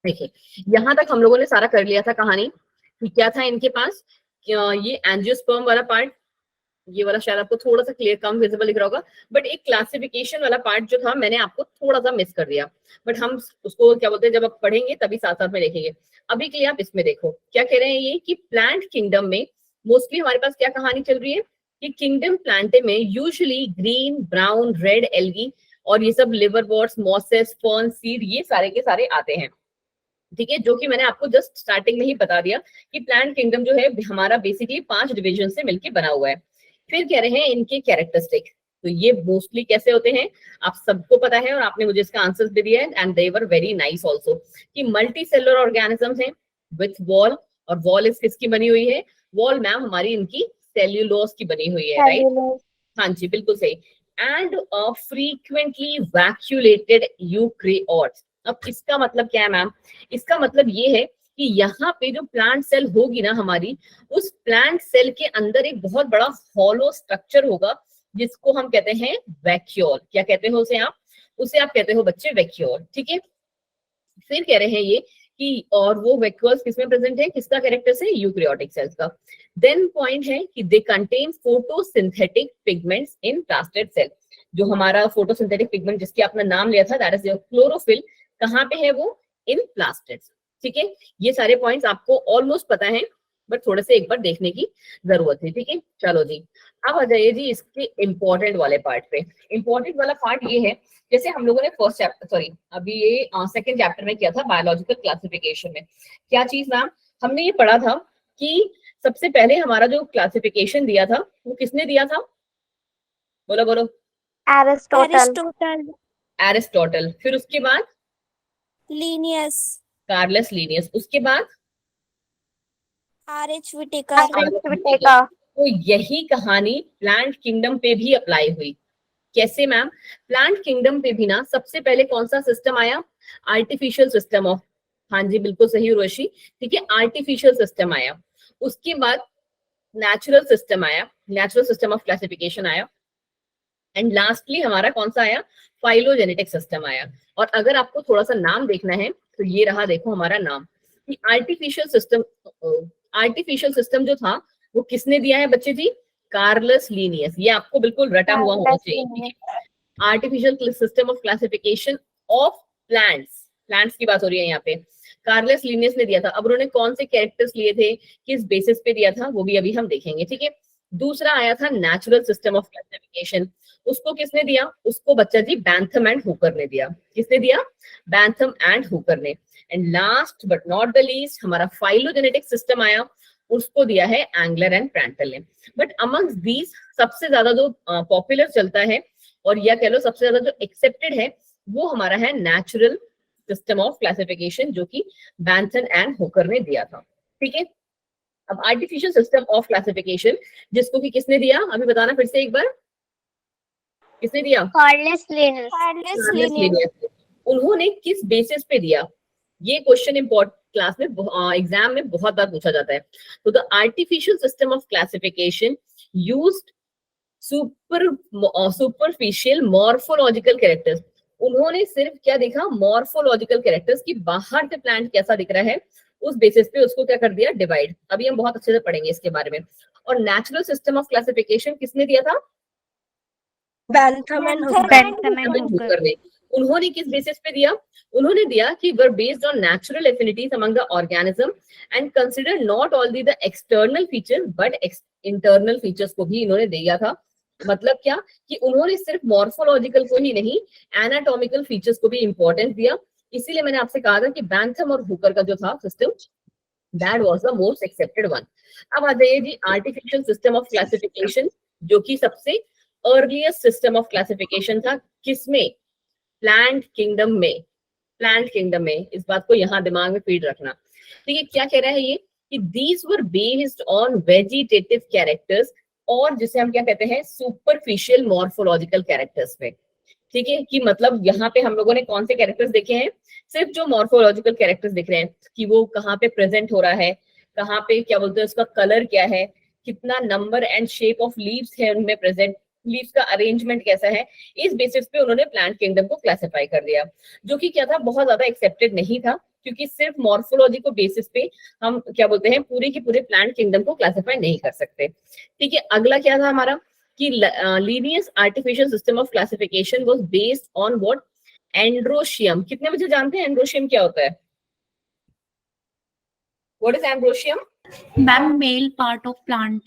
देखिए, यहां तक हम लोगों ने सारा कर लिया था कहानी कि क्या था इनके पास। ये एंजियोस्पर्म वाला पार्ट, ये वाला शायद आपको थोड़ा सा क्लियर कम विजिबल दिख रहा होगा, बट एक क्लासिफिकेशन वाला पार्ट जो था मैंने आपको थोड़ा सा मिस कर दिया, बट हम उसको क्या बोलते हैं जब आप पढ़ेंगे तभी साथ साथ में देखेंगे। अभी के लिए आप इसमें देखो क्या कह रहे हैं ये कि प्लांट किंगडम में मोस्टली हमारे पास क्या कहानी चल रही है कि किंगडम प्लांटे में usually green, brown, red algae और ये सब लिवरवॉर्ट्स, मॉसेस, फर्न, सीड, ये सारे के सारे आते हैं। ठीक है, जो कि मैंने आपको जस्ट स्टार्टिंग में ही बता दिया कि प्लांट किंगडम जो है हमारा बेसिकली 5 डिविजन से मिलकर बना हुआ है। फिर कह रहे हैं इनके कैरेक्टरिस्टिक, तो ये मोस्टली कैसे होते हैं आप सबको पता है और आपने मुझे इसका आंसर भी दिया है, and they were very nice also, कि मल्टी सेलुलर ऑर्गेनिजम्स हैं विथ वॉल, और वॉल इस किसकी बनी हुई है? वॉल मैम हमारी इनकी सेल्यूलोज की बनी हुई है, राइट? हाँ जी बिल्कुल सही। And frequently vacuolated eukaryotes. अब इसका मतलब क्या है मैम? इसका मतलब ये है कि यहाँ पे जो प्लांट सेल होगी ना हमारी, उस प्लांट सेल के अंदर एक बहुत बड़ा हॉलो स्ट्रक्चर होगा जिसको हम कहते हैं वैक्यूल। क्या कहते हो उसे आप? उसे आप कहते हो बच्चे वैक्यूल। ठीक है, फिर कह रहे हैं ये कि और वो वैक्यूल्स किसमें प्रेजेंट है, किसका कैरेक्टर से? यूकैरियोटिक सेल्स का। देन पॉइंट है कि they contain photosynthetic pigments in plastid cell. जो हमारा फोटोसिंथेटिक पिगमेंट जिसकी आपने नाम लिया था दैट इज क्लोरोफिल, कहाँ पे है वो? इन प्लास्टिड्स। ठीक है, ये सारे पॉइंट्स आपको ऑलमोस्ट पता है, बट थोड़े से एक बार देखने की जरूरत है, ठीक है। चलो जी, अब आ जाइए जी इसके इम्पोर्टेंट वाले पार्ट पे। इम्पोर्टेंट वाला पार्ट ये है, जैसे हम लोगों ने फर्स्ट चैप्टर, सॉरी अभी ये सेकंड चैप्टर में किया था बायोलॉजिकल क्लासिफिकेशन में, क्या चीज मैम, हमने ये पढ़ा था कि सबसे पहले हमारा जो क्लासिफिकेशन दिया था वो किसने दिया था, बोलो बोलो। एरिस्टोटल। Aristotle, Aristotle. फिर उसके बाद लीनियस, कार्लस लीनियस। उसके बाद आर.एच. विटेकर। आर्यभट्ट विटेकर। तो यही कहानी प्लांट किंगडम पे भी अप्लाई हुई। कैसे मैम, प्लांट किंगडम पे भी ना सबसे पहले कौन सा सिस्टम आया, आर्टिफिशियल सिस्टम ऑफ, हाँ जी बिल्कुल सही उर्वशी, ठीक है, आर्टिफिशियल सिस्टम आया। उसके बाद नेचुरल सिस्टम आया, नेचुरल सिस्टम ऑफ क्लासिफिकेशन आया, एंड लास्टली हमारा कौन सा आया, फाइलोजेनेटिक सिस्टम आया। और अगर आपको थोड़ा सा नाम देखना है तो ये रहा, देखो हमारा नाम, कि आर्टिफिशियल सिस्टम जो था वो किसने दिया है बच्चे जी, कार्लस लीनियस। ये आपको बिल्कुल रटा हुआ होना चाहिए, ठीक है। Artificial system of classification of plants, plants की बात हो रही है यहाँ पे, कार्लस लीनियस ने दिया था। अब उन्होंने कौन से कैरेक्टर्स लिए थे, किस बेसिस पे दिया था, वो भी अभी हम देखेंगे, ठीक है। दूसरा आया था नेचुरल सिस्टम ऑफ क्लासिफिकेशन, उसको किसने दिया, उसको बच्चा जी बैंथम एंड हुकर ने दिया। किसने दिया, बैंथम एंड हुकर ने। And last but not the least हमारा फाइलोजेनेटिक सिस्टम आया, उसको दिया है एंगलर एंड प्रैंटल ने। बट अमंग्स दीज सबसे ज्यादा जो पॉपुलर चलता है और या कह लो सबसे ज्यादा जो एक्सेप्टेड है वो हमारा है नेचुरल सिस्टम ऑफ क्लासिफिकेशन, जो कि बैंथम एंड हुकर ने दिया था, ठीक है। अब आर्टिफिशियल सिस्टम ऑफ क्लासिफिकेशन जिसको कि किसने दिया, अभी बताना फिर से एक बार, किसने दिया, Carolus Linnaeus. Carolus Carolus Linnaeus. Linnaeus. उन्होंने किस बेसिस पे दिया, ये क्वेश्चन इम्पोर्टेंट क्लास में एग्जाम में बहुत बार पूछा जाता है। तो the artificial system of classification used superficial morphological characters. उन्होंने सिर्फ क्या देखा, मॉर्फोलॉजिकल कैरेक्टर्स की बाहर से प्लांट कैसा दिख रहा है उस बेसिस पे उसको क्या कर दिया, डिवाइड। अभी हम बहुत अच्छे से पढ़ेंगे इसके बारे में। और नेचुरल सिस्टम ऑफ क्लासिफिकेशन किसने दिया था, बैंथम एंड हुकर ने। उन्होंने किस बेसिस पे दिया, उन्होंने दिया कि were based on natural affinities among the organism and consider not only the external features but internal features को भी इन्होंने दिया था। मतलब क्या, कि उन्होंने सिर्फ मॉर्फोलॉजिकल को ही नहीं, एनाटॉमिकल फीचर्स को भी इंपॉर्टेंस दिया। इसीलिए मैंने आपसे कहा था कि बैंथम और हुकर का जो था system, that was the most accepted one. अब आ जाइए जी आर्टिफिशियल सिस्टम ऑफ क्लासिफिकेशन, जो कि सबसे अर्लीस्ट सिस्टम ऑफ क्लासिफिकेशन था, किसमें, प्लांट किंगडम में। प्लांट किंगडम में, इस बात को यहां दिमाग में फीड रखना, ठीक है। क्या कह रहा है ये, कि these were based on vegetative characters, और जिसे हम क्या कहते हैं, सुपरफिशियल मॉर्फोलॉजिकल कैरेक्टर्स पे, ठीक है। कि मतलब यहाँ पे हम लोगों ने कौन से कैरेक्टर्स देखे हैं, सिर्फ जो मॉर्फोलॉजिकल कैरेक्टर्स दिख रहे हैं, कि वो कहाँ पे प्रेजेंट हो रहा है, कहाँ पे क्या बोलते हैं, उसका कलर क्या है, कितना number and shape of leaves है उनमें प्रेजेंट, लीव्स का अरेंजमेंट कैसा है, इस बेसिस पे उन्होंने प्लांट किंगडम को क्लासिफाई कर दिया। जो कि क्या था, बहुत ज्यादा एक्सेप्टेड नहीं था, क्योंकि सिर्फ मॉर्फोलॉजी को बेसिस पे हम क्या बोलते हैं पूरे के पूरे प्लांट किंगडम को क्लासिफाई नहीं कर सकते, ठीक है। अगला क्या था हमारा, कि Linnaeus artificial system of classification was based on what, androecium. कितने बच्चे जानते हैं एंड्रोशियम क्या होता है, what is androecium, ma'am male part of plant.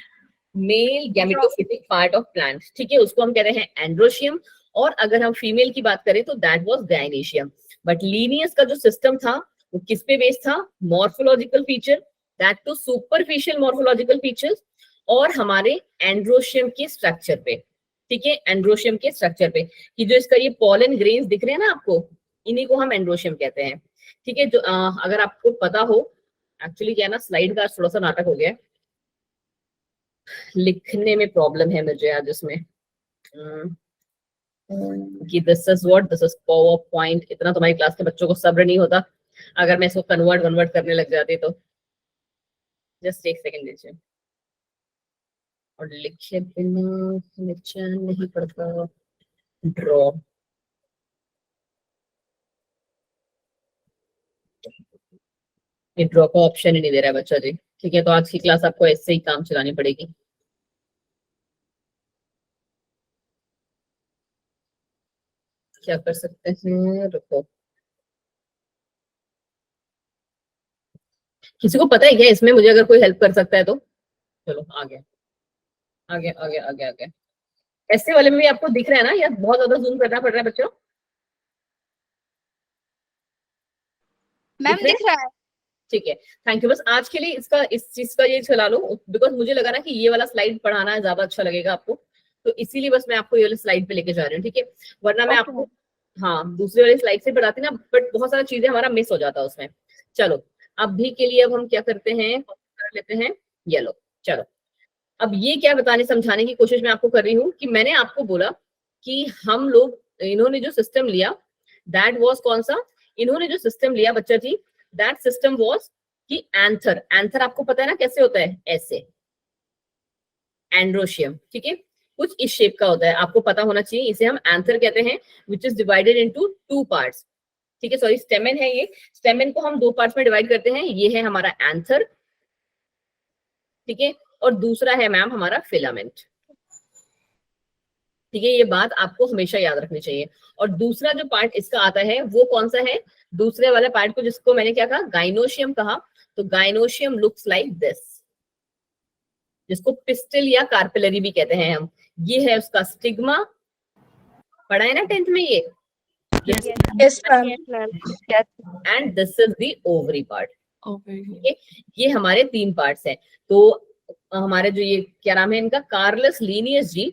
Male gametophytic part of plant, ठीक है, उसको हम कहते हैं एंड्रोशियम। और अगर हम फीमेल की बात करें तो that was gynoecium. But Linnaeus का जो सिस्टम था वो किस पे बेस्ड था, morphological feature, that too superficial morphological features, और हमारे एंड्रोशियम के स्ट्रक्चर पे, ठीक है, एंड्रोशियम के स्ट्रक्चर पे, कि जो इसका ये पॉलन ग्रेन्स दिख रहे हैं ना आपको, इन्हीं को हम एंड्रोशियम कहते हैं, ठीक है। जो अगर आपको पता हो, एक्चुअली क्या है ना, स्लाइड का थोड़ा सा नाटक हो गया है, लिखने में प्रॉब्लम है मुझे आज इसमें, कि दिस इज पावर पॉइंट, इतना तुम्हारी क्लास के बच्चों को सब्र नहीं होता, अगर मैं इसको कन्वर्ट करने लग जाती तो, जस्ट एक सेकंड दीजिए। और लिखे बिना चैन नहीं पड़ता, ड्रॉ, ये ड्रॉ का ऑप्शन ही नहीं दे रहा है बच्चा जी, ठीक है। तो आज की क्लास आपको ऐसे ही काम चलानी पड़ेगी। क्या कर सकते हैं, रुको, किसी को पता है क्या इसमें? मुझे अगर कोई हेल्प कर सकता है तो चलो आगे आगे आगे आगे आगे। ऐसे वाले में भी आपको दिख रहा है ना, या बहुत ज्यादा जूम करना पड़ रहा है बच्चों? मैम दिख रहा है? दिख रहा है। ठीक है, थैंक यू। बस आज के लिए इसका इस चीज का ये चला लो, बिकॉज मुझे लगा ना कि ये वाला स्लाइड पढ़ाना ज्यादा अच्छा लगेगा आपको, तो इसीलिए बस मैं आपको ये वाली स्लाइड पे लेके जा रही हूँ, ठीक है? वरना मैं आपको हाँ दूसरी वाली स्लाइड से पढ़ाती ना, बट बहुत सारी चीजें हमारा मिस हो जाता है उसमें। चलो अभी के लिए अब हम क्या करते हैं, कर लेते हैं येलो। चलो अब ये क्या बताने समझाने की कोशिश मैं आपको कर रही हूँ कि मैंने आपको बोला कि हम लोग, इन्होंने जो सिस्टम लिया दैट वाज कौन सा, इन्होंने जो सिस्टम लिया बच्चा जी, दैट सिस्टम वाज कि एंथर। एंथर आपको पता है ना कैसे होता है, ऐसे एंड्रोशियम, ठीक है? कुछ इस शेप का होता है, आपको पता होना चाहिए। इसे हम एंथर कहते हैं, which is divided into 2 parts, ठीक है? सॉरी स्टेमेन है ये, स्टेमेन को हम 2 पार्ट्स में डिवाइड करते हैं। ये है हमारा एंथर, ठीक है? और दूसरा है मैम हमारा फिलामेंट, ठीक है? ये बात आपको हमेशा याद रखनी चाहिए। और दूसरा जो पार्ट इसका आता है वो कौन सा है, दूसरे वाले पार्ट को जिसको मैंने क्या कहा, गाइनोशियम कहा। तो गाइनोशियम लुक्स लाइक दिस, जिसको पिस्टल या कार्पिलरी भी कहते हैं हम। ये है उसका स्टिग्मा, पढ़ा है ना 10th में ये? Yes, ma'am. And this is the ovary part, ठीक है? ये हमारे 3 पार्ट्स हैं। तो हमारे जो ये क्या नाम है इनका, कार्लस लीनियस जी,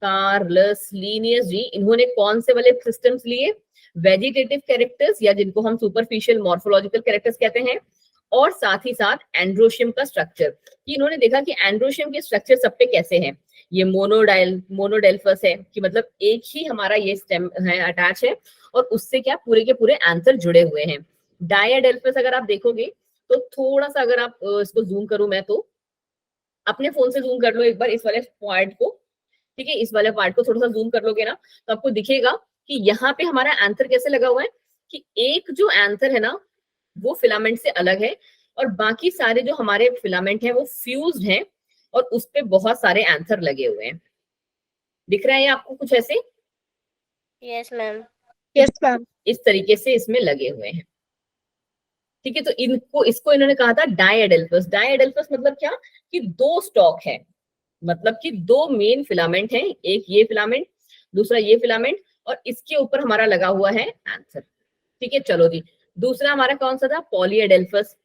कार्लस लीनियस जी, इन्होंने कौन से वाले सिस्टम्स लिए, वेजिटेटिव कैरेक्टर्स, या जिनको हम सुपरफिशियल मॉर्फोलॉजिकल कैरेक्टर्स कहते हैं, और साथ ही साथ एंड्रोशियम का स्ट्रक्चर। कि इन्होंने देखा कि एंड्रोशियम के स्ट्रक्चर सब पे कैसे हैं, ये मोनोडेल्फस है, कि मतलब एक ही हमारा ये स्टेम है अटैच है, और उससे क्या पूरे के पूरे एंथर जुड़े हुए हैं। डायाडेल्फस अगर आप देखोगे तो थोड़ा सा, अगर आप इसको जूम करूं मैं, तो अपने फोन से जूम कर लो एक बार इस वाले पार्ट को, ठीक है? इस वाले पार्ट को थोड़ा सा जूम कर लोगे ना, तो आपको दिखेगा कि यहाँ पे हमारा एंथर कैसे लगा हुआ है, कि एक जो एंथर है ना वो फिलामेंट से अलग है, और बाकी सारे जो हमारे फिलामेंट हैं वो फ्यूज्ड हैं, और उस पे बहुत सारे एंथर लगे हुए हैं। दिख रहा है आपको कुछ ऐसे? Yes, ma'am. Yes, ma'am. इस तरीके से इसमें लगे हुए हैं, ठीक है? तो इसको इन्होंने कहा था डायडेल्फस। डायडेल्फस मतलब क्या, कि 2 स्टॉक है, मतलब कि 2 मेन फिलामेंट हैं, एक ये फिलामेंट, दूसरा ये फिलामेंट, और इसके ऊपर हमारा लगा हुआ है एंथर, ठीक है? चलो जी, दूसरा हमारा कौन सा था, पॉलीएडेल्फस,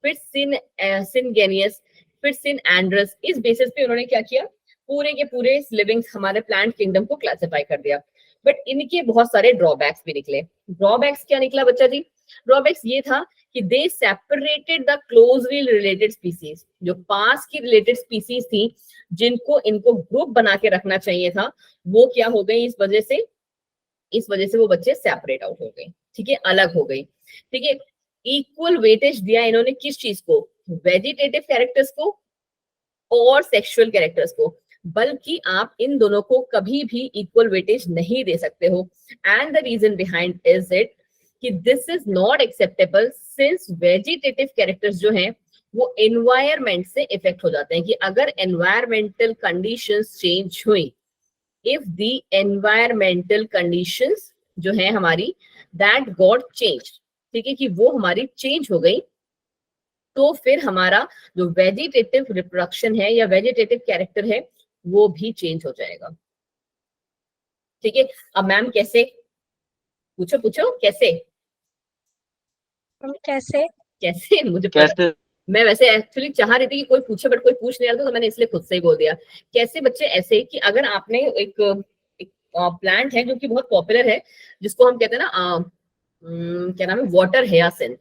फिर सिनगेनियस, फिर सिनएंड्रस। इस बेसिस पे उन्होंने क्या किया, पूरे के पूरे लिविंग हमारे प्लांट किंगडम को क्लासिफाई कर दिया। बट इनके बहुत सारे ड्रॉबैक्स भी निकले। ड्रॉबैक्स क्या निकला बच्चा जी? ड्रॉबैक्स ये था कि दे separated the closely related species, जो पास की रिलेटेड स्पीसीज थी जिनको इनको ग्रुप बना के रखना चाहिए था, वो क्या हो गई, इस वजह से वो बच्चे सेपरेट आउट हो गए, ठीक है? अलग हो गई, ठीक है? इक्वल वेटेज दिया इन्होंने किस चीज को, वेजिटेटिव कैरेक्टर्स को और सेक्सुअल कैरेक्टर्स को, बल्कि आप इन दोनों को कभी भी इक्वल वेटेज नहीं दे सकते हो। And the reason behind is it कि this is not acceptable, since vegetative characters जो हैं वो एनवायरमेंट से इफेक्ट हो जाते हैं, कि अगर एनवायरमेंटल कंडीशंस चेंज हुई, इफ द एनवायरमेंटल कंडीशंस जो है हमारी दैट गॉट चेंज, ठीक है? कि वो हमारी चेंज हो गई, तो फिर हमारा जो वेजिटेटिव रिप्रोडक्शन है या वेजिटेटिव कैरेक्टर है वो भी चेंज हो जाएगा, ठीक है? अब मैम कैसे, पूछो कैसे? कैसे? कैसे मुझे पता, कैसे? मैं वैसे एक्चुअली चाह रही थी कि कोई पूछे, बट कोई पूछ नहीं रहा था, तो मैंने इसलिए खुद से ही बोल दिया। कैसे बच्चे? ऐसे कि अगर आपने एक प्लांट है जो कि बहुत पॉपुलर है, जिसको हम कहते हैं ना क्या नाम है, वाटर हियासिंथ।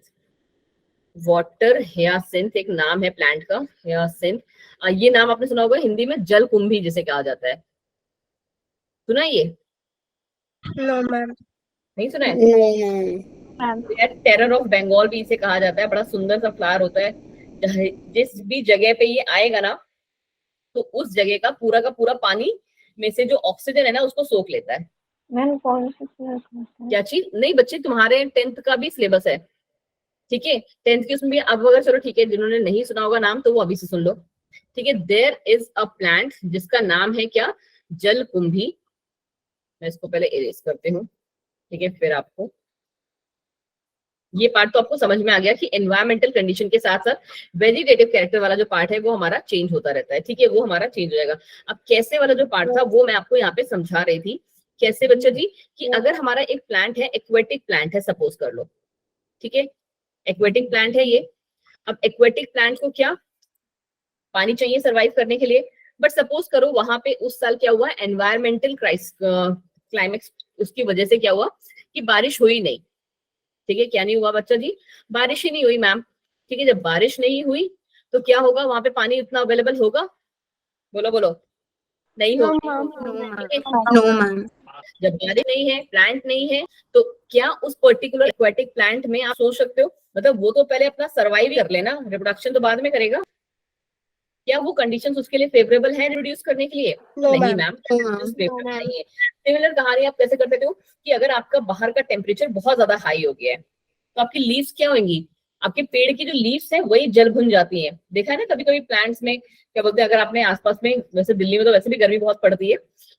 वाटर हियासिंथ एक नाम है प्लांट का, हियासिंथ। ये नाम आपने सुना होगा, हिंदी में जल कुंभी जिसे कहा जाता है, सुना है ये? No, ma'am. नहीं सुना है? टेरर ऑफ बंगाल भी इसे कहा जाता है। बड़ा सुंदर सा फ्लावर होता है, जिस भी जगह पे ये आएगा ना, तो उस जगह का पूरा पानी में से जो ऑक्सीजन है ना उसको सोख लेता है। मैम कौन सी क्लास में? क्या चीज? नहीं बच्चे, तुम्हारे 10th का भी सिलेबस है, ठीक है? 10th की उसमें भी, अब अगर चलो ठीक है, जिन्होंने नहीं सुना होगा नाम तो वो अभी से सुन लो, ठीक है? देयर इज अ प्लांट जिसका नाम है क्या, जल कुंभी। मैं इसको पहले इरेज करती हूँ, ठीक है? फिर आपको ये पार्ट तो आपको समझ में आ गया कि एनवायरमेंटल कंडीशन के साथ साथ वेजिटेटिव कैरेक्टर वाला जो पार्ट है वो हमारा चेंज होता रहता है, ठीक है, वो हमारा चेंज हो जाएगा। अब कैसे वाला जो पार्ट था वो मैं आपको यहाँ पे समझा रही थी। कैसे बच्चा जी, कि अगर हमारा एक प्लांट है, एक्वेटिक प्लांट है सपोज कर लो, ठीक है, एक्वेटिक प्लांट है ये। अब एक्वेटिक प्लांट को क्या पानी चाहिए सरवाइव करने के लिए, बट सपोज करो वहां पे उस साल क्या हुआ, एनवायरमेंटल क्लाइमेक्स, उसकी वजह से क्या हुआ कि बारिश हुई नहीं, ठीक है, क्या नहीं हुआ बच्चा जी, बारिश ही नहीं हुई मैम, ठीक है। जब बारिश नहीं हुई तो क्या होगा, वहां पे पानी इतना अवेलेबल होगा, बोलो बोलो, नहीं होगा, ठीक है। No ma'am. जब बारिश नहीं है, प्लांट नहीं है, तो क्या उस पर्टिकुलर एक्वेटिक प्लांट में आप सोच सकते हो, मतलब वो तो पहले अपना सर्वाइव कर लेना, रिप्रोडक्शन तो बाद में करेगा, क्या वो कंडीशंस उसके लिए फेवरेबल है रिड्यूस करने के लिए? नहीं मैम, फेवरेबल नहीं है। सिमिलर कहानी आप कैसे कर सकते हो कि अगर आपका बाहर का टेम्परेचर बहुत ज्यादा हाई हो गया है तो आपकी लीव्स क्या होंगी, आपके पेड़ की जो लीव्स है वही जल भुन जाती है। देखा है ना कभी कभी प्लांट्स में क्या बोलते हैं, अगर आपने आसपास में, वैसे दिल्ली में तो वैसे भी गर्मी बहुत पड़ती है,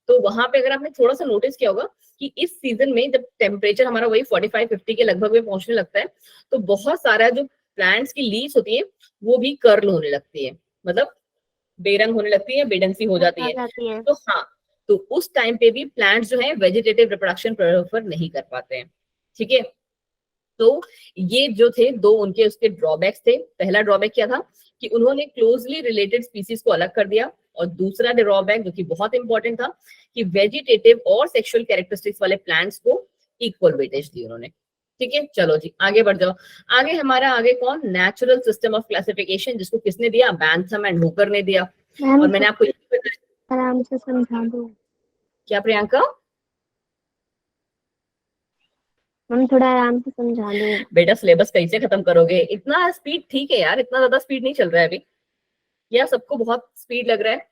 तो वहां पे अगर आपने थोड़ा सा नोटिस किया होगा कि इस सीजन में जब टेम्परेचर हमारा वही 45-50 के लगभग में पहुंचने लगता है तो बहुत सारा जो प्लांट्स की लीव्स होती है वो भी कर्ल होने लगती है, मतलब बेरंग होने लगती है, बेडंसी हो जाती है। तो हाँ, तो उस टाइम पे भी प्लांट्स जो है वेजिटेटिव रिप्रोडक्शन प्रेफर नहीं कर पाते हैं, ठीक है। तो ये जो थे दो उनके उसके ड्रॉबैक्स थे। पहला ड्रॉबैक क्या था कि उन्होंने क्लोजली रिलेटेड स्पीसीज को अलग कर दिया, और दूसरा ड्रॉबैक जो कि बहुत इंपॉर्टेंट था कि वेजिटेटिव और सेक्सुअल कैरेक्टरिस्टिक्स वाले प्लांट्स को इक्वल वेटेज दी उन्होंने, ठीक है। चलो जी आगे बढ़ जाओ। आगे हमारा आगे कौन, नेचुरल सिस्टम ऑफ क्लासिफिकेशन, जिसको किसने दिया, बैंथम एंड हुकर ने दिया। और मैंने आपको आराम से समझा दो क्या प्रियंका, हम थोड़ा आराम से समझा दो बेटा सिलेबस कैसे खत्म करोगे, इतना स्पीड ठीक है यार, इतना ज्यादा स्पीड नहीं चल रहा है अभी, या सबको बहुत स्पीड लग रहा है?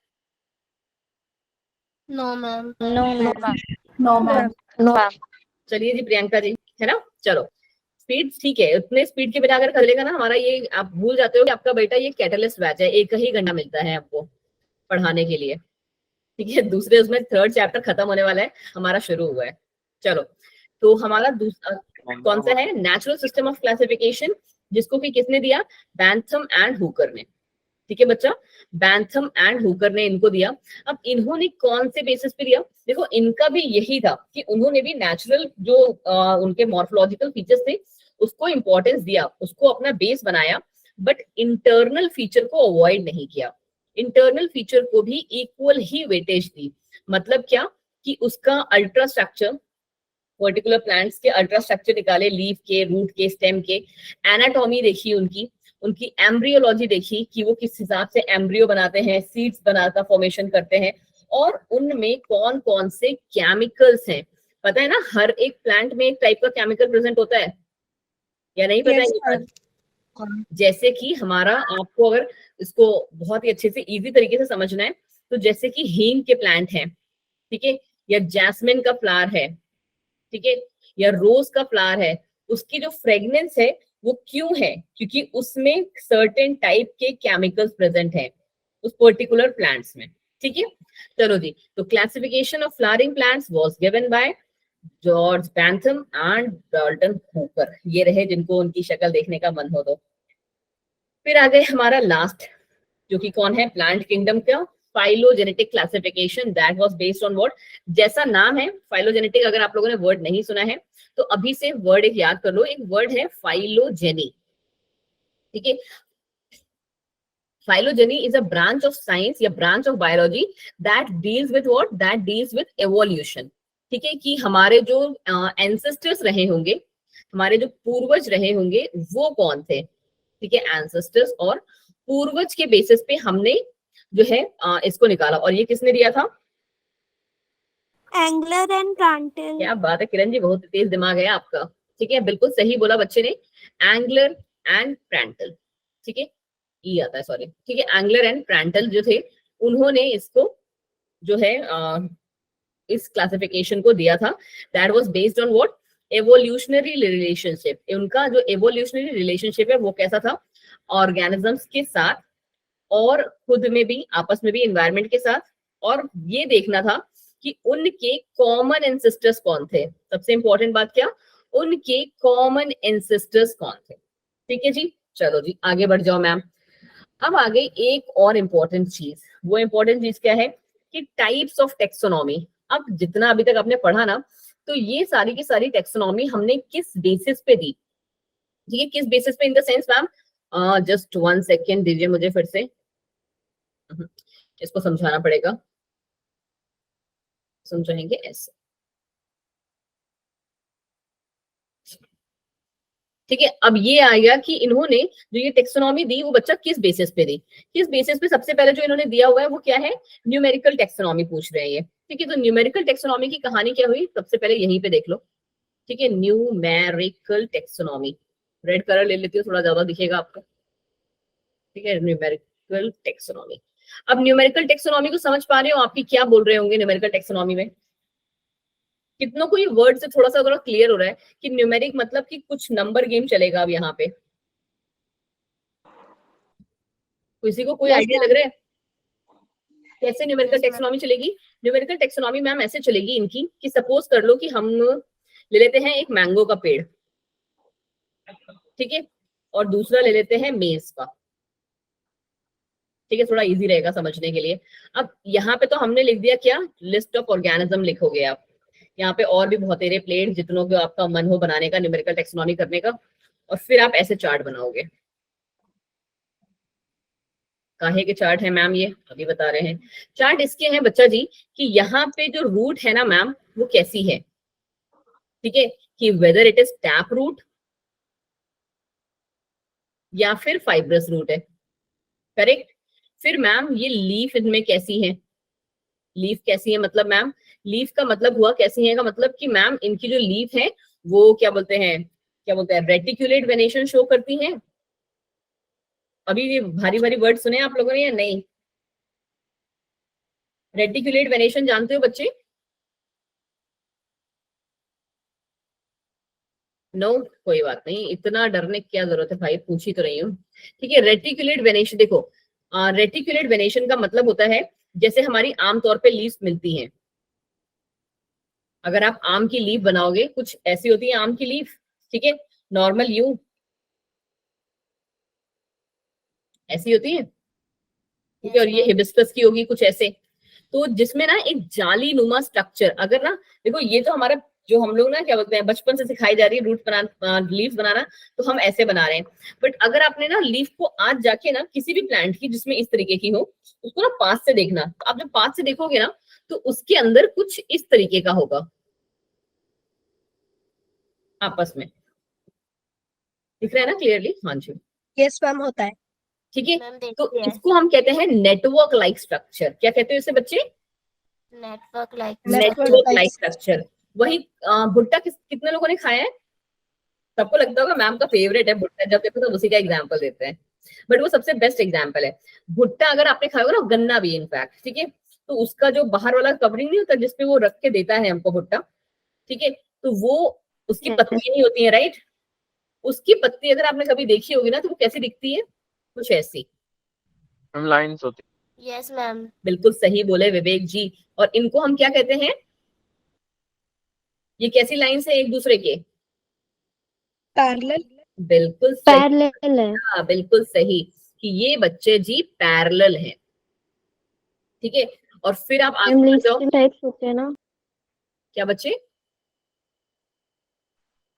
No ma'am. No, ma'am. चलिए जी प्रियंका जी, है ना, चलो स्पीड ठीक है, उतने स्पीड के बिना अगर कर लेगा ना हमारा ये, आप भूल जाते हो कि आपका बेटा ये कैटलिस्ट बैच है, एक ही घंटा मिलता है आपको पढ़ाने के लिए, ठीक है। दूसरे उसमें थर्ड चैप्टर खत्म होने वाला है, हमारा शुरू हुआ है। चलो, तो हमारा दूसरा कौन सा है, नेचुरल सिस्टम ऑफ क्लासिफिकेशन, जिसको कि किसने दिया, बैंथम एंड हुकर ने, ठीक है बच्चा, बैंथम एंड हुकर ने इनको दिया। अब इन्होंने कौन से बेसिस पे दिया, देखो इनका भी यही था कि उन्होंने भी नेचुरल जो उनके मॉर्फोलॉजिकल फीचर्स थे उसको इंपॉर्टेंस दिया, उसको अपना बेस बनाया, बट इंटरनल फीचर को अवॉइड नहीं किया, इंटरनल फीचर को भी इक्वल ही वेटेज दी। मतलब क्या कि उसका अल्ट्रा स्ट्रक्चर, पर्टिकुलर प्लांट्स के अल्ट्रा स्ट्रक्चर निकाले, लीफ के, रूट के, स्टेम के, एनाटॉमी देखी उनकी, उनकी एम्ब्रियोलॉजी देखी कि वो किस हिसाब से एम्ब्रियो बनाते हैं, सीड्स बनाता फॉर्मेशन करते हैं, और उनमें कौन कौन से केमिकल्स हैं। पता है ना हर एक प्लांट में एक टाइप का केमिकल प्रेजेंट होता है या नहीं पता है? जैसे कि हमारा, आपको अगर इसको बहुत ही अच्छे से इजी तरीके से समझना है तो जैसे कि हींग के प्लांट हैं, ठीक है, या जैस्मिन का फ्लावर है, ठीक है, या रोज का फ्लावर है, उसकी जो फ्रेग्रेंस है वो क्यों है, क्योंकि उसमें सर्टेन टाइप के केमिकल्स प्रेजेंट हैं उस पर्टिकुलर प्लांट्स में, ठीक है। चलो जी, तो classification of flowering plants was given by George Bentham and Dalton Hooker, ये रहे जिनको उनकी शक्ल देखने का मन हो तो। फिर आ गए हमारा लास्ट, जो कि कौन है, प्लांट किंगडम का phylogenetic classification, that was based on what, जैसा नाम है फाइलोजेनेटिक, अगर आप लोगों ने वर्ड नहीं सुना है तो अभी से वर्ड एक याद कर लो, एक वर्ड है फाइलोजेनी, ठीक है। Phylogeny is a branch of science या branch of biology that deals with what, that deals with evolution, ठीक है, कि हमारे जो एंसेस्टर्स रहे होंगे, हमारे जो पूर्वज रहे होंगे वो कौन थे, ठीक है, एंसेस्टर्स और पूर्वज के बेसिस पे हमने जो है इसको निकाला। और ये किसने दिया था, एंगलर एंड प्रांटल। क्या बात है किरण जी, बहुत तेज दिमाग है आपका, ठीक है, बिल्कुल सही बोला बच्चे ने, एंगलर एंड प्रांटल, ठीक है, ई आता है सॉरी, ठीक है, एंगलर एंड प्रांटल जो थे उन्होंने इसको जो है इस क्लासिफिकेशन को दिया था, that was based on what, evolutionary relationship. उनका जो एवोल्यूशनरी रिलेशनशिप है वो कैसा था, ऑर्गेनिजम्स के साथ और खुद में भी, आपस में भी, एनवायरनमेंट के साथ, और ये देखना था कि उनके कॉमन एंसेस्टर्स कौन थे। सबसे इंपॉर्टेंट बात क्या, उनके कॉमन एंसेस्टर्स कौन थे? ठीक है जी, चलो जी आगे बढ़ जाओ मैम। अब आगे एक और इम्पोर्टेंट चीज, वो इम्पोर्टेंट चीज क्या है कि टाइप्स ऑफ टेक्सोनॉमी। अब जितना अभी तक आपने पढ़ा ना, तो ये सारी की सारी टेक्सोनॉमी हमने किस बेसिस पे दी? ठीक है, किस बेसिस पे? In the sense ma'am, just 1 second दीजिए मुझे फिर से, इसको समझाना पड़ेगा, समझाएंगे ऐसे। ठीक है, अब ये आ गया कि इन्होंने जो ये टेक्सोनॉमी दी वो बच्चा किस बेसिस पे दी? किस बेसिस पे? सबसे पहले जो इन्होंने दिया हुआ है वो क्या है? न्यूमेरिकल टेक्सोनॉमी पूछ रहे हैं ये। ठीक है, तो न्यूमेरिकल टेक्सोनॉमी की कहानी क्या हुई सबसे पहले यहीं पे देख लो। ठीक है, न्यूमेरिकल टेक्सोनॉमी, रेड कलर ले लेती हूँ थोड़ा ज्यादा दिखेगा आपको। ठीक है, न्यूमेरिकल टेक्सोनॉमी। अब न्यूमेरिकल टेक्सोनॉमी को समझ पा रहे हो? आपकी क्या बोल रहे होंगे न्यूमेरिकल टेक्सोनॉमी में? कितनों को ये वर्ड से थोड़ा सा क्लियर हो रहा है कि न्यूमेरिक मतलब कि कुछ नंबर गेम चलेगा अब यहाँ पे? किसी को कोई Yes, आइडिया ma'am. लग रहा है कैसे न्यूमेरिकल Yes, ma'am. टेक्सोनॉमी चलेगी? न्यूमेरिकल टेक्सोनॉमी मैम ऐसे चलेगी इनकी कि सपोज कर लो कि हम ले लेते हैं एक मैंगो का पेड़, ठीक है, और दूसरा ले लेते हैं मेज का। ठीक है, थोड़ा इजी रहेगा समझने के लिए। अब यहाँ पे तो हमने लिख दिया क्या? लिस्ट ऑफ ऑर्गेनिज्म लिखोगे आप। यहाँ पे और भी बहुत सारे प्लेट जितनों को आपका मन हो बनाने का, न्यूमेरिकल टेक्सोनॉमी करने का, और फिर आप ऐसे चार्ट बनाओगे। काहे के चार्ट है मैम? ये अभी बता रहे हैं। चार्ट इसके हैं बच्चा जी कि यहाँ पे जो रूट है ना मैम वो कैसी है। ठीक है, कि whether it is tap root या फिर फाइब्रस रूट है। करेक्ट। फिर मैम ये लीफ इनमें कैसी है? लीफ कैसी है मतलब मैम, लीफ का मतलब हुआ कैसी है का मतलब कि मैम इनकी जो लीफ है वो क्या बोलते हैं, रेटिकुलेट वेनेशन शो करती हैं। अभी ये भारी भारी वर्ड सुने आप लोगों ने या नहीं? रेटिकुलेट वेनेशन जानते हो बच्चे? नो कोई बात नहीं, इतना डरने की क्या जरूरत है भाई, पूछ ही तो रही हूँ। ठीक है, रेटिकुलेट वेनेशन, देखो रेटिकुलेट वेनेशन का मतलब होता है जैसे हमारी आमतौर पे लीव्स मिलती हैं। अगर आप आम की लीफ बनाओगे कुछ ऐसी होती है आम की लीफ, ठीक है, नॉर्मल यूं ऐसी होती है, ठीक है, और ये हिबिस्कस की होगी कुछ ऐसे। तो जिसमें ना एक जाली नुमा स्ट्रक्चर, अगर ना देखो ये तो हमारा जो हम लोग ना क्या बोलते हैं बचपन से सिखाई जा रही है रूट बना लीफ बनाना, तो हम ऐसे बना रहे हैं। बट अगर आपने ना लीफ को आज जाके ना किसी भी प्लांट की जिसमें इस तरीके की हो, उसको ना पास से देखना, तो आप जब पास से देखोगे ना तो उसके अंदर कुछ इस तरीके का होगा आपस में, दिख रहा है ना क्लियरली? हाँ जी, यस मैम, होता है। ठीक है। मैम तो देखते हैं इसको हम कहते हैं नेटवर्क लाइक स्ट्रक्चर। क्या कहते हैं इसे बच्चे? Network like network like structure. वही भुट्टा कितने लोगों ने खाया है? सबको लगता होगा मैम का फेवरेट है भुट्टा, जब देखो तो उसी का एग्जाम्पल देते हैं, बट वो सबसे बेस्ट एग्जाम्पल है। भुट्टा अगर आपने खाया होगा ना, गन्ना भी इनफैक्ट, ठीक है, तो उसका जो बाहर वाला कवरिंग नहीं होता जिसपे वो रख के देता है हमको भुट्टा, ठीक है, तो वो उसकी पत्ती नहीं होती है, राइट? उसकी पत्ती अगर आपने कभी देखी होगी ना तो वो कैसी दिखती है? कुछ ऐसी। हम लाइंस होती यस मैम बिल्कुल सही बोले विवेक जी। और इनको हम क्या कहते हैं? ये कैसी लाइंस है एक दूसरे के? पैरेलल। बिल्कुल सही। पैरेलल है। हाँ, बिल्कुल सही कि ये बच्चे जी पैरेलल हैं। ठीक है, और फिर आप आगे बढ़ जाओ। टाइप्स होते हैं ना, क्या बच्चे?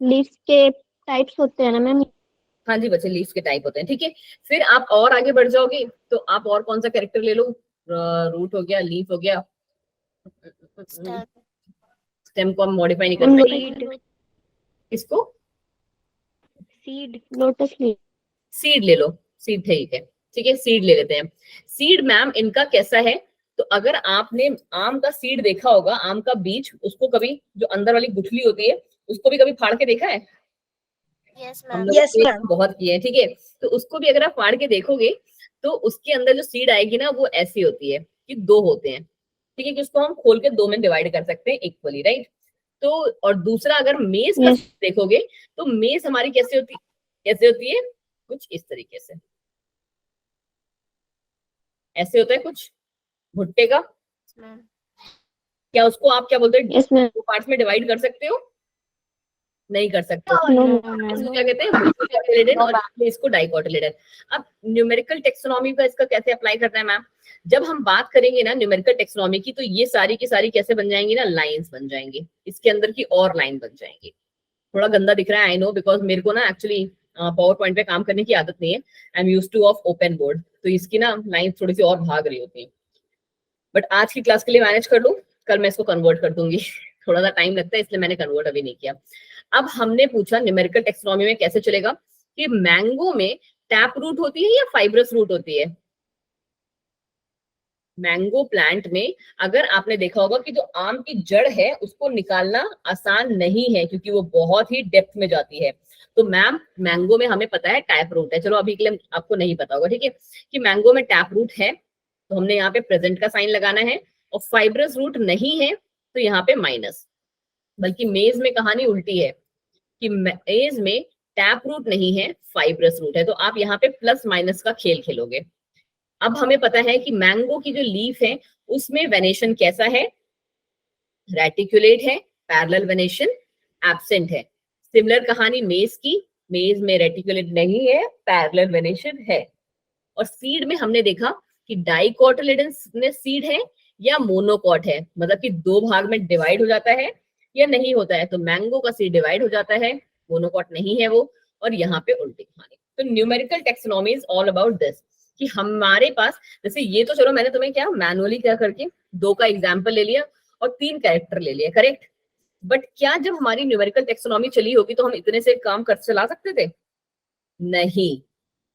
लीव्स के टाइप्स होते हैं ना मैम। हाँ जी बच्चे, लीव्स के टाइप होते हैं। ठीक है, फिर आप और आगे बढ़ जाओगे तो आप और कौन सा कैरेक्टर ले लो? रूट हो गया, लीफ हो गया, स्टेम को हम मॉडिफाई नहीं कर पाएंगे। इसको सीड, लोटस लीफ। सीड ले लो, सीड ठीक है। ठीक है, सीड ले लेते हैं। सीड मैम इनका कैसा है? तो अगर आपने आम का सीड देखा होगा, आम का बीज, उसको कभी जो अंदर वाली गुठली होती है उसको भी कभी फाड़ के देखा है? यस हम मैम लोग Yes, ने ma'am. बहुत किए हैं। ठीक है, तो उसको भी अगर आप फाड़ के देखोगे तो उसके अंदर जो सीड आएगी ना वो ऐसी होती है कि दो होते हैं। ठीक है, कि उसको हम खोल के दो में डिवाइड कर सकते हैं इक्वली, राइट? तो और दूसरा अगर मेज का Yes. देखोगे तो मेज हमारी कैसे होती है? कुछ इस तरीके से, ऐसे होता है कुछ भुट्टे का। मैम क्या उसको आप क्या बोलते हैं, यस मैम। दो पार्ट्स में डिवाइड कर सकते हो? नहीं कर सकते। No, इसको क्या कहते हैं, मोनोकोटिलेडन, और इसको डाइकोटिलेडन। अब न्यूमेरिकल टेक्सोनॉमी का इसका कैसे अप्लाई करना है मैम? जब हम बात करेंगे ना न्यूमेरिकल टेक्सोनॉमी की, तो ये सारी की सारी कैसे बन जाएंगी ना, लाइंस बन जाएंगी, इसके अंदर की और लाइन बन जाएंगी। थोड़ा गंदा दिख रहा है, आई नो, बिकॉज मेरे को ना एक्चुअली पावर पॉइंट पे काम करने की आदत नहीं है, I am used two of open board, तो इसकी ना लाइन थोड़ी सी और भाग रही होती है, बट आज की क्लास के लिए मैनेज कर लूं, कल मैं इसको कन्वर्ट कर दूंगी। थोड़ा सा टाइम लगता है, इसलिए मैंने कन्वर्ट अभी नहीं किया। अब हमने पूछा न्यूमेरिकल टेक्सोनॉमी में कैसे चलेगा कि मैंगो में टैप रूट होती है या फाइब्रस रूट होती है? मैंगो प्लांट में अगर आपने देखा होगा कि जो आम की जड़ है उसको निकालना आसान नहीं है, क्योंकि वो बहुत ही डेप्थ में जाती है। तो मैम मैंगो में हमें पता है टैप रूट है, चलो अभी के लिए आपको नहीं पता होगा, ठीक है, कि मैंगो में टैप रूट है, तो हमने यहाँ पे प्रेजेंट का साइन लगाना है, और फाइब्रस रूट नहीं है तो यहाँ पे माइनस। बल्कि मेज में कहानी उल्टी है कि मेज में टैप रूट नहीं है, फाइब्रस रूट है, तो आप यहाँ पे प्लस माइनस का खेल खेलोगे। अब हमें पता है कि मैंगो की जो लीफ है उसमें वेनेशन कैसा है, रेटिकुलेट है, पैरेलल वेनेशन एब्सेंट है। सिमिलर कहानी मेज की, मेज में रेटिकुलेट नहीं है, पैरेलल वेनेशन है। और सीड में हमने देखा कि डाइकोटिलेडन में सीड है या मोनोकॉट है, मतलब कि दो भाग में डिवाइड हो जाता है या नहीं होता है, तो मैंगो का सीड डिवाइड हो जाता है, मोनोकॉट नहीं है वो, और यहाँ पे उल्टी कहानी। तो numerical taxonomy is all about this, कि हमारे पास जैसे ये तो चलो मैंने तुम्हें क्या मैनुअली क्या करके 2 का एग्जाम्पल ले लिया और 3 कैरेक्टर ले लिया, करेक्ट, बट क्या जब हमारी न्यूमेरिकल टेक्सोनॉमी चली होगी तो हम इतने से काम कर चला सकते थे? नहीं,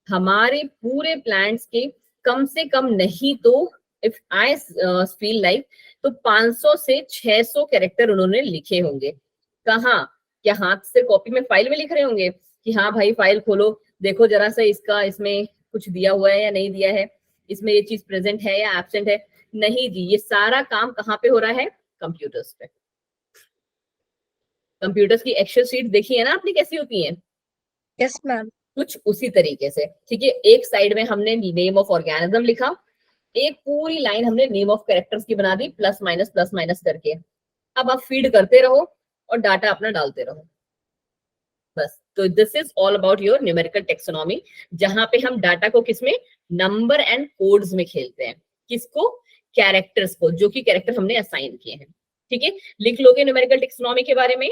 हमारे पूरे प्लांट्स के कम से कम नहीं तो इफ आई फील लाइक तो 500 से 600 कैरेक्टर उन्होंने लिखे होंगे। कहाँ? क्या हाथ से कॉपी में फाइल में लिख रहे होंगे कि हाँ भाई फाइल खोलो, देखो जरा सा इसका इसमें कुछ दिया हुआ है या नहीं दिया है, इसमें ये चीज प्रेजेंट है या एब्सेंट है? नहीं जी, ये सारा काम कहाँ पे हो रहा है? कंप्यूटर्स पे। कंप्यूटर्स की एक्सेल शीट देखी है ना आपने कैसी होती है? Yes ma'am. कुछ उसी तरीके से, ठीक है। एक साइड में हमने नेम ऑफ ऑर्गेनिज्म लिखा, एक पूरी लाइन हमने नेम ऑफ कैरेक्टर्स की बना दी प्लस माइनस करके। अब आप फीड करते रहो और डाटा अपना डालते रहो, बस। तो this is all about your numerical taxonomy, जहां पे हम डाटा को किसमें, नंबर एंड कोड्स में खेलते हैं। किसको? कैरेक्टर्स को, जो कि कैरेक्टर हमने असाइन किए हैं, ठीक है। लिख लोगे न्यूमेरिकल टेक्सोनॉमी के बारे में?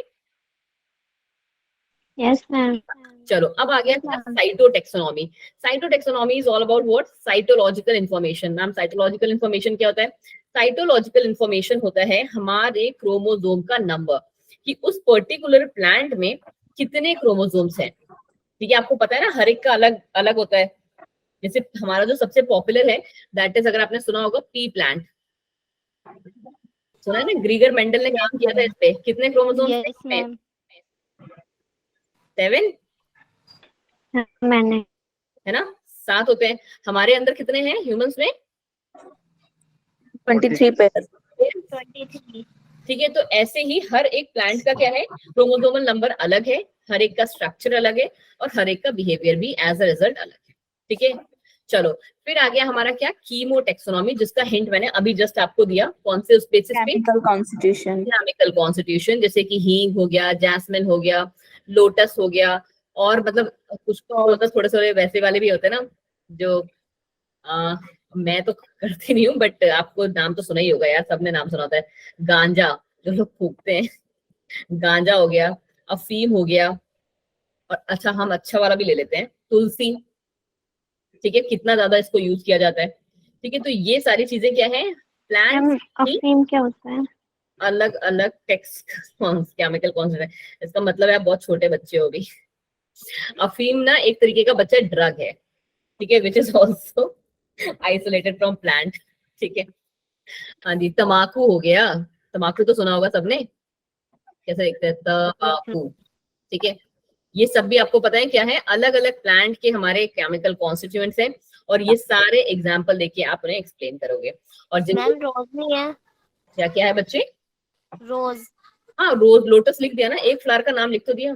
Yes ma'am. चलो अब आ गया cytotaxonomy. Cytotaxonomy is all about what? Cytological information. Ma'am cytological information क्या होता है? साइटोलॉजिकल इन्फॉर्मेशन होता है हमारे क्रोमोसोम का नंबर, कि उस पर्टिकुलर प्लांट में कितने क्रोमोसोम्स हैं, ठीक है। आपको पता है ना हर एक का अलग अलग होता है। जैसे हमारा जो सबसे पॉपुलर है दैट इज, अगर आपने सुना होगा, पी प्लांट, सुना है ना, ग्रीगर मेंडल ने काम किया था इस पे। कितने क्रोमोसोम्स हैं यस इसमें? मैम। 7 मैंने है ना, 7 होते हैं। हमारे अंदर कितने हैं ह्यूमंस में? 23 पेयर। 23। ठीक है, तो ऐसे ही हर एक प्लांट का क्या है, क्रोमोसोमल नंबर अलग है, हर एक का स्ट्रक्चर अलग है, और हर एक का बिहेवियर भी एज अ रिजल्ट अलग है, ठीक है। चलो फिर आ गया हमारा क्या, कीमोटेक्सोनॉमी, जिसका हिंट मैंने अभी जस्ट आपको दिया। कौन से उस बेसिस पे? Chemical constitution. केमिकल कॉन्स्टिट्यूशन, जैसे कि हींग हो गया, जैस्मिन हो गया, लोटस हो गया, और मतलब कुछ तो मतलब थोड़े थोड़े वैसे वाले भी होते हैं ना, जो मैं तो करती नहीं हूँ, बट आपको नाम तो सुना ही होगा यार, सबने नाम सुना होता है। गांजा जो लोग फूकते हैं, गांजा हो गया, अफीम हो गया, और अच्छा हम अच्छा वाला भी ले लेते हैं, तुलसी, ठीक है। कितना ज्यादा इसको यूज किया जाता है, ठीक है। तो ये सारी चीजें क्या है, प्लांट अफीम क्या होता है? अलग अलग टेक्स्ट केमिकल कॉन्सेंट्रेशन, इसका मतलब है आप बहुत छोटे बच्चे हो भी। अफीम ना एक तरीके का बच्चा ड्रग है, ठीक है, which is also isolated from plant, ठीक है। हाँ जी, तम्बाकू हो गया, तम्बाकू तो सुना होगा सबने, कैसे लिखते हैं, तम्बाकू, ठीक है। ये सब भी आपको पता है क्या है, अलग अलग प्लांट के हमारे केमिकल कॉन्स्टिट्यूएंट्स हैं, और ये सारे एग्जाम्पल देखिए आप उन्हें एक्सप्लेन करोगे। और जिनको मैम रोज नहीं है? क्या क्या है बच्चे? रोज। हाँ रोज, लोटस लिख दिया ना, एक फ्लावर का नाम लिख तो दिया,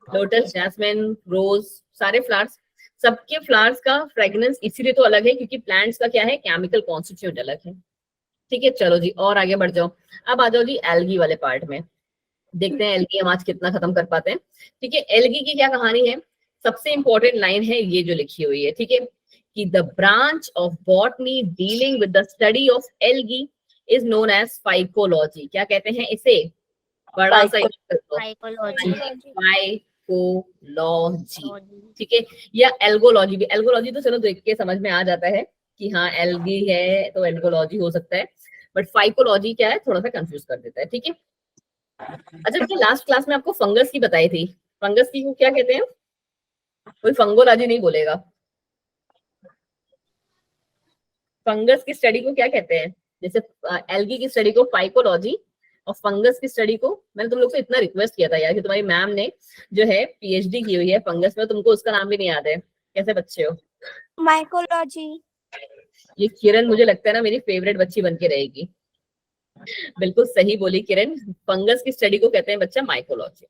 लोटस, जैस्मिन, रोज, सारे फ्लावर्स, सबके फ्लावर्स का फ्रेग्रेंस इसीलिए तो अलग है क्योंकि प्लांट्स का क्या है, केमिकल कॉन्स्टिट्यूएंट अलग है, ठीक है। चलो जी और आगे बढ़ जाओ। अब आ जाओ जी एल्गी वाले पार्ट में। देखते हैं एल्गी हम आज कितना खत्म कर पाते हैं। ठीक है, एल्गी की क्या कहानी है, सबसे इंपॉर्टेंट लाइन है ये जो लिखी हुई है, ठीक है, कि the branch of botany dealing with the study of algae is known as phycology. क्या कहते हैं इसे, बड़ा सा साइकोलॉजी। फाइकोलॉजी, ठीक है, या एल्गोलॉजी भी। एल्गोलॉजी तो चलो देख के समझ में आ जाता है कि हाँ एल्गी है तो एल्गोलॉजी हो सकता है, बट फाइकोलॉजी क्या है थोड़ा सा कंफ्यूज कर देता है। ठीक है, अच्छा मैंने लास्ट क्लास में आपको फंगस की बताई थी, फंगस की को क्या कहते हैं, कोई फंगोलॉजी नहीं बोलेगा, फंगस की स्टडी को क्या कहते हैं, जैसे एल्गी की स्टडी को फाइकोलॉजी और फंगस की स्टडी को, मैंने तुम लोग से इतना रिक्वेस्ट किया था यार कि तुम्हारी मैम ने जो है पीएचडी की हुई है फंगस में, तुमको उसका नाम भी नहीं याद है, कैसे बच्चे हो। माइकोलॉजी। ये किरण मुझे लगता है ना मेरी फेवरेट बच्ची बन के रहेगी, बिल्कुल सही बोली किरण, फंगस की स्टडी को कहते हैं बच्चा माइकोलॉजी।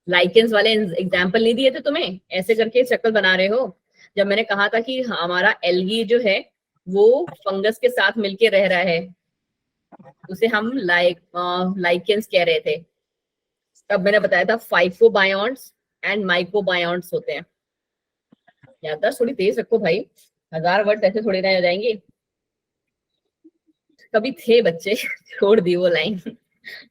लाइकेंस वाले एग्जाम्पल नहीं दिए थे तुम्हें, ऐसे करके शक्ल बना रहे हो, जब मैंने कहा था कि हमारा एल्गी जो है वो फंगस के साथ मिलके रह रहा है, उसे हम लाइकेंस कह रहे थे, तब मैंने बताया था फाइकोबायोन्ट्स एंड माइकोबायोन्ट्स होते हैं। याददाश्त थोड़ी तेज रखो भाई, 1000 वर्ड ऐसे थोड़ी रह जाएंगे। कभी थे बच्चे छोड़ दी वो लाइन,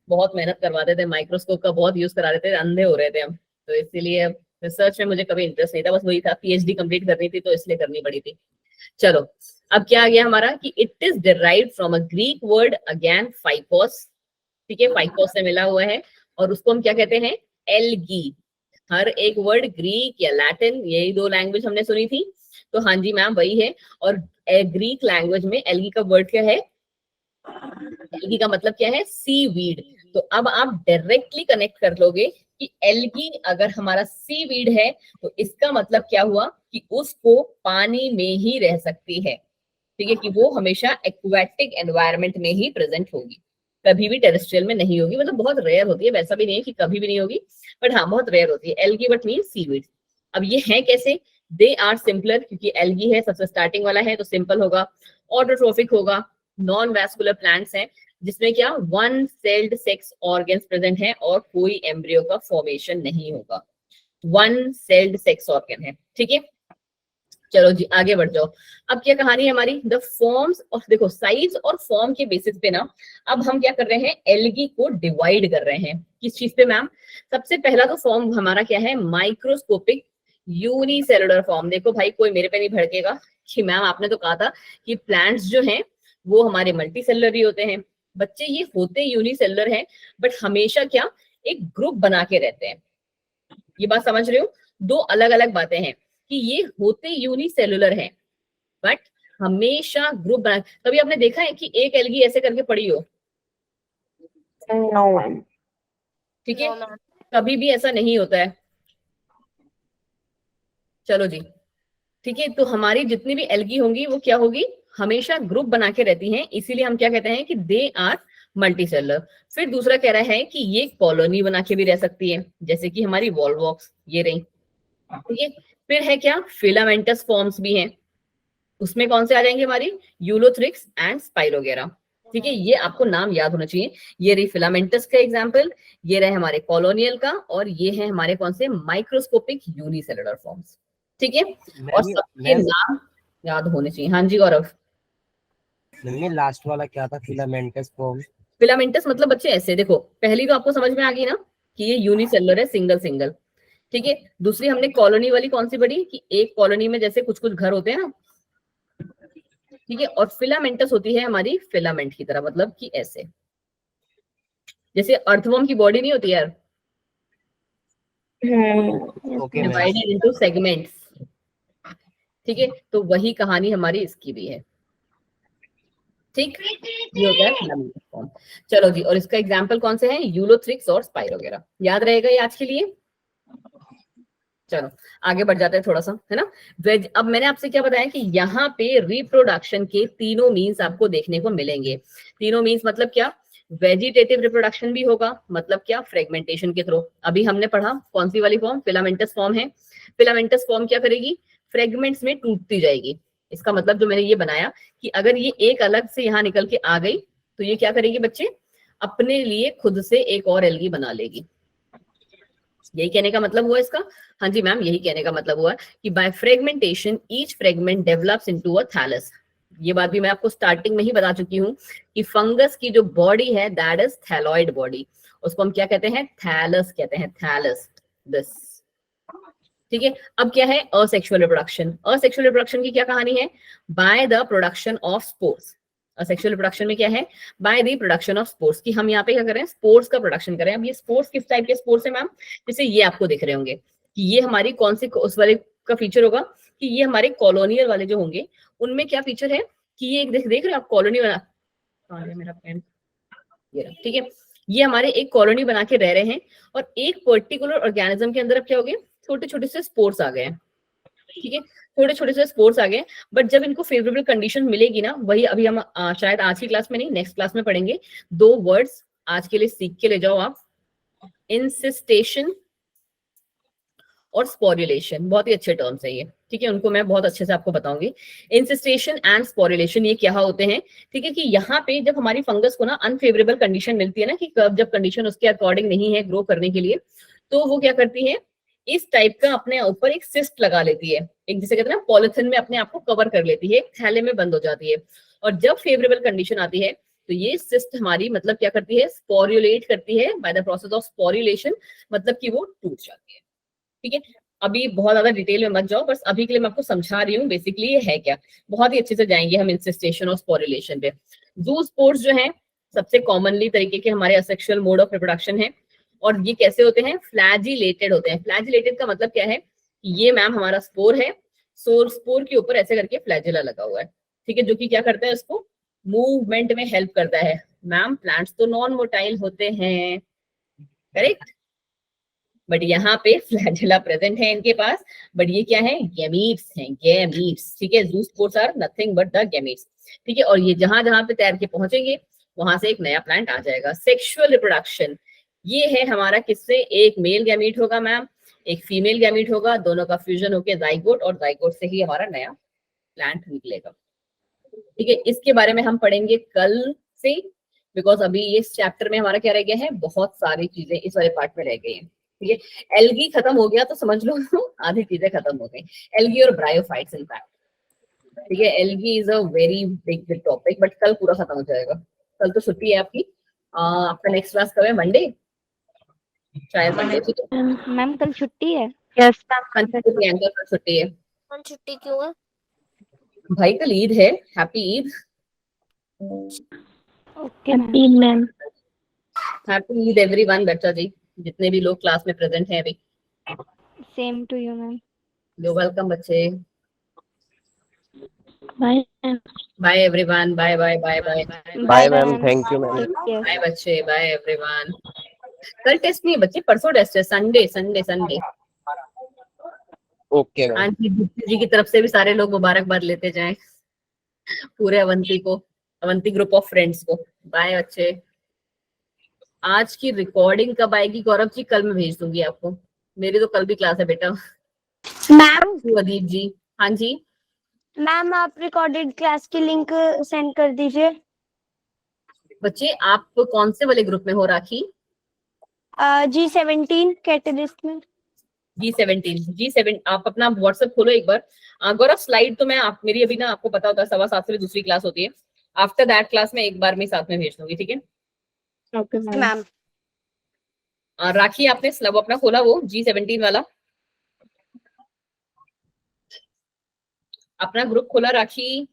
बहुत मेहनत करवाते थे, माइक्रोस्कोप का बहुत यूज करा देते थे, अंधे हो रहे थे हम, तो इसीलिए रिसर्च में मुझे कभी इंटरेस्ट नहीं था, बस वही था पीएचडी कंप्लीट करनी थी तो इसलिए करनी पड़ी थी। चलो अब क्या आ गया हमारा कि it is derived from a Greek word again फाइकोस, ठीक है, फाइकोस से मिला हुआ है और उसको हम क्या कहते हैं, एल्गी। हर एक वर्ड ग्रीक या लैटिन, यही 2 लैंग्वेज हमने सुनी थी, तो हाँ जी मैम वही है। और ग्रीक लैंग्वेज में एल्गी का वर्ड क्या है, एल्गी का मतलब क्या है, सीवीड। तो अब आप डायरेक्टली कनेक्ट कर लोगे कि एल्गी अगर हमारा सीवीड है तो इसका मतलब क्या हुआ कि उसको पानी में ही रह सकती है, ठीक है, कि वो हमेशा एक्वेटिक एनवायरनमेंट में ही प्रेजेंट होगी, कभी भी टेरेस्ट्रियल में नहीं होगी, मतलब बहुत रेयर होती है, वैसा भी नहीं है कि कभी भी नहीं होगी, बट हाँ बहुत रेयर होती है। Algae but mean seaweed. अब ये है कैसे, दे आर सिंपलर, क्योंकि एल्गी है सबसे स्टार्टिंग वाला है तो सिंपल होगा, ऑटोट्रोफिक होगा, नॉन वैस्कुलर प्लांट्स हैं जिसमें क्या 1 सेल्ड सेक्स ऑर्गन्स प्रेजेंट है और कोई एम्ब्रियो का फॉर्मेशन नहीं होगा, 1 सेल्ड सेक्स ऑर्गन है, ठीक है। चलो जी आगे बढ़ जाओ। अब क्या कहानी है हमारी, द फॉर्म्स ऑफ, देखो साइज और फॉर्म के बेसिस पे ना अब हम क्या कर रहे हैं, एल्गी को डिवाइड कर रहे हैं, किस चीज पे मैम, सबसे पहला तो फॉर्म हमारा क्या है, माइक्रोस्कोपिक यूनिसेलुलर फॉर्म। देखो भाई कोई मेरे पे नहीं भड़केगा कि मैम आपने तो कहा था कि प्लांट्स जो हैं वो हमारे मल्टी सेलुलर ही होते हैं, बच्चे ये होते यूनिसेलुलर हैं बट हमेशा क्या एक ग्रुप बना के रहते हैं, ये बात समझ रहे हो, 2 अलग अलग बातें हैं कि ये होते यूनिसेलुलर हैं बट हमेशा ग्रुप बना। कभी आपने देखा है कि एक एल्गी ऐसे करके पड़ी हो, नो मैम। ठीक है, कभी भी ऐसा नहीं होता है। चलो जी ठीक है, तो हमारी जितनी भी एल्गी होंगी वो क्या होगी, हमेशा ग्रुप बना के रहती हैं, इसीलिए हम क्या कहते हैं कि दे आर मल्टीसेलुलर। फिर दूसरा कह रहा है कि ये कॉलोनी बना के भी रह सकती है, जैसे कि हमारी वॉलवॉक्स ये रही, ठीक है। फिर है क्या, फिलामेंटस फॉर्म्स भी हैं, उसमें कौन से आ जाएंगे हमारी, यूलोथ्रिक्स एंड स्पाइरोगेरा, ठीक है, ये आपको नाम याद होना चाहिए। ये रही फिलामेंटस का एग्जाम्पल, ये रहे हमारे कॉलोनियल का, और ये है हमारे कौन से, माइक्रोस्कोपिक यूनिसेलुलर फॉर्म्स, ठीक है, और सबके नाम याद होने चाहिए। हाँ जी गौरव। लास्ट वाला क्या था, फिलामेंटस फॉर्म। फिलामेंटस मतलब बच्चे ऐसे, देखो पहली तो आपको समझ में आ गई ना कि ये यूनिसेलुलर है, सिंगल सिंगल, ठीक है। दूसरी हमने कॉलोनी वाली कौन सी पढ़ी कि एक कॉलोनी में जैसे कुछ कुछ घर होते हैं ना, ठीक है। और फिलामेंटस होती है हमारी फिलामेंट की तरह, मतलब कि ऐसे जैसे अर्थवर्म की बॉडी नहीं होती यार, डिवाइडेड इनटू सेगमेंट्स, ठीक है, तो वही कहानी हमारी इसकी भी है, ठीक, ये होता है फिलामेंटस फॉर्म। चलो जी, और इसका एग्जांपल कौन से हैं, यूलोथ्रिक्स और स्पाइरोगेरा, याद रहेगा ये आज के लिए। चलो आगे बढ़ जाते हैं थोड़ा सा, है ना। वेज, अब मैंने आपसे क्या बताया कि यहाँ पे रिप्रोडक्शन के तीनों मीन्स आपको देखने को मिलेंगे। तीनों मीन्स मतलब क्या, वेजिटेटिव रिप्रोडक्शन भी होगा, मतलब क्या, फ्रेगमेंटेशन के थ्रू। अभी हमने पढ़ा कौन सी वाली फॉर्म, फिलामेंटस फॉर्म है। फिलामेंटस फॉर्म क्या करेगी, फ्रेगमेंट्स में टूटती जाएगी। इसका मतलब जो मैंने ये बनाया कि अगर ये एक अलग से यहाँ निकल के आ गई तो ये क्या करेगी बच्चे, अपने लिए खुद से एक और एल्गी बना लेगी। यही कहने का मतलब हुआ इसका? हाँ जी मैम, यही कहने का मतलब हुआ कि by fragmentation each fragment develops into a thallus. ये बात भी मैं आपको स्टार्टिंग में ही बता चुकी हूँ कि फंगस की जो बॉडी है दैट इज थैलॉइड बॉडी, उसको हम क्या कहते हैं? थैलस कहते हैं, थैलस। दिस ठीक है। अब क्या है असेक्सुअल रिप्रोडक्शन? असेक्सुअल रिप्रोडक्शन की क्या कहानी है? By the production of spores. Asexual reproduction में क्या है? By the production of spores, कि हम यहाँ पे क्या करें? स्पोर्स का प्रोडक्शन करें। अब ये स्पोर्स किस टाइप के स्पोर्स है मैम? जैसे ये आपको दिख रहे होंगे कि ये हमारी कौन सी उस वाले का फीचर होगा कि ये हमारे कॉलोनियल वाले जो होंगे उनमें क्या फीचर है कि ये देख रहे हो आप कॉलोनी बना, कहाँ है मेरा पेन, ये रहा, ठीक है। ये हमारे एक कॉलोनी बना के रह रहे हैं और एक पर्टिकुलर ऑर्गेनिज्म के अंदर अब क्या हो गए? छोटे छोटे से स्पोर्स आ गए हैं, ठीक है, छोटे छोटे से स्पोर्स आ गए। बट जब इनको फेवरेबल कंडीशन मिलेगी ना, वही अभी हम शायद आज की क्लास में नहीं नेक्स्ट क्लास में पढ़ेंगे। 2 वर्ड्स आज के लिए सीख के ले जाओ आप, इंसिस्टेशन और स्पोरुलेशन। बहुत ही अच्छे टर्म्स है ये, ठीक है, उनको मैं बहुत अच्छे से आपको बताऊंगी। इंसिस्टेशन एंड स्पोरुलेशन ये क्या होते हैं, ठीक है, कि यहाँ पे जब हमारी फंगस को ना अनफेवरेबल कंडीशन मिलती है ना, कि जब कंडीशन उसके अकॉर्डिंग नहीं है ग्रो करने के लिए, तो वो क्या करती है? इस टाइप का अपने ऊपर एक सिस्ट लगा लेती है, एक जिसे कहते हैं ना पॉलिथीन में अपने आप को कवर कर लेती है, एक थैले में बंद हो जाती है। और जब फेवरेबल कंडीशन आती है तो ये सिस्ट हमारी मतलब क्या करती है? स्पोरुलेट करती है by the process of sporulation, मतलब कि वो टूट जाती है, ठीक है। अभी बहुत ज्यादा डिटेल में मत जाओ, बस अभी के लिए मैं आपको समझा रही हूँ बेसिकली ये है क्या। बहुत ही अच्छे से जाएंगे हम इंसिस्टेशन और स्पोरुलेशन पे। ज़ूस्पोर्स जो है सबसे कॉमनली तरीके के हमारे असेक्सुअल मोड ऑफ रिप्रोडक्शन है, और ये कैसे होते हैं? फ्लैजिलेटेड होते हैं। फ्लैजिलेटेड का मतलब क्या है? ये मैम हमारा स्पोर है, स्पोर के ऊपर ऐसे करके फ्लैजिला लगा हुआ है, ठीक है, जो कि क्या करता है? उसको मूवमेंट में हेल्प करता है। मैम प्लांट्स तो नॉन मोटाइल होते हैं, करेक्ट, बट यहाँ पे फ्लैजिला प्रेजेंट है इनके पास। बट ये क्या है? गैमीट्स हैं, गैमीट्स, ठीक है। Zoospores are nothing but the gametes, ठीक है। और ये जहां जहां पे तैर के पहुंचेंगे वहां से एक नया प्लांट आ जाएगा। सेक्सुअल रिप्रोडक्शन ये है हमारा किससे? एक मेल गैमीट होगा मैम, एक फीमेल गैमीट होगा, दोनों का फ्यूजन होकर जाइगोट, और जाइगोट से ही हमारा नया प्लांट निकलेगा, ठीक है। इसके बारे में हम पढ़ेंगे कल से, बिकॉज अभी इस चैप्टर में हमारा क्या रह गया है? बहुत सारी चीजें इस वाले पार्ट में रह गई हैं, ठीक है। एल्गी खत्म हो गया तो समझ लो आधी चीजें खत्म हो गई, एल्गी और ब्रायोफाइट्स इनफैक्ट, ठीक है। Algae is a very big topic, but कल पूरा खत्म हो जाएगा। कल तो छुट्टी है आपकी, आपका नेक्स्ट क्लास कब है? मंडे, शायद मंडे, ठीक है। मैम कल छुट्टी है? यस कल प्रियंका कल छुट्टी है मैम। छुट्टी क्यों है? भाई, कल ईद है, happy Eid. Okay ma'am. Happy Eid everyone बच्चा जी, जितने भी लोग क्लास में प्रेजेंट हैं अभी। Same to you ma'am. You welcome बच्चे। Bye ma'am. Bye everyone, bye bye bye bye bye ma'am, thank you ma'am. Bye बच्चे, बाय एवरीवन। कल टेस्ट नहीं है बच्चे, परसों टेस्ट है, Sunday Sunday Sunday. Okay ma'am. Aunty Deepti ji की तरफ से भी सारे लोग मुबारकबाद लेते जाएं, पूरे अवंती को, अवंती ग्रुप ऑफ फ्रेंड्स को। बाय बच्चे। आज की रिकॉर्डिंग कब आएगी गौरव जी? कल मैं भेज दूंगी आपको, मेरी तो कल भी क्लास है बेटा। मैम अदीप जी, हाँ जी। मैम आप रिकॉर्डेड क्लास की लिंक सेंड कर दीजिए। बच्चे आप कौन से वाले ग्रुप में हो राखी? G17 कैटेलिस्ट में। G17 आप अपना व्हाट्सएप खोलो एक बार। गौरव स्लाइड तो मैं आप मेरी अभी ना, आपको पता होता है 7:15 से दूसरी क्लास होती है, आफ्टर दैट क्लास में एक बार में साथ में भेज दूंगी, ठीक है। ओके मैम राखी आपने स्लब अपना खोला वो G17 वाला अपना ग्रुप खोला राखी?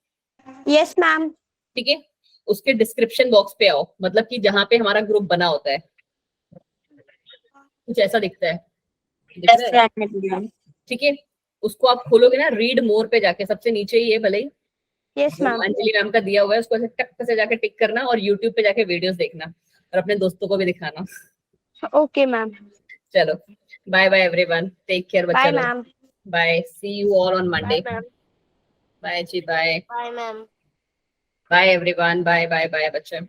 Yes ma'am. ठीक है, उसके डिस्क्रिप्शन बॉक्स पे आओ, मतलब कि जहां पे हमारा ग्रुप बना होता है कुछ ऐसा दिखता है, ठीक है। उसको आप खोलोगे ना, रीड मोर पे जाके सबसे नीचे ही है, भले ही यस मैम। अंजलि मैम का दिया हुआ है, उसको ऐसे टक से जाके टिक करना और यूट्यूब पे जाके वीडियोस देखना और अपने दोस्तों को भी दिखाना। Okay ma'am. चलो bye bye everyone, take care बच्चा बाय लोग, ma'am. Bye, see you all on Monday. Bye जी, bye bye ma'am. Bye everyone, bye bye bye बच्चे।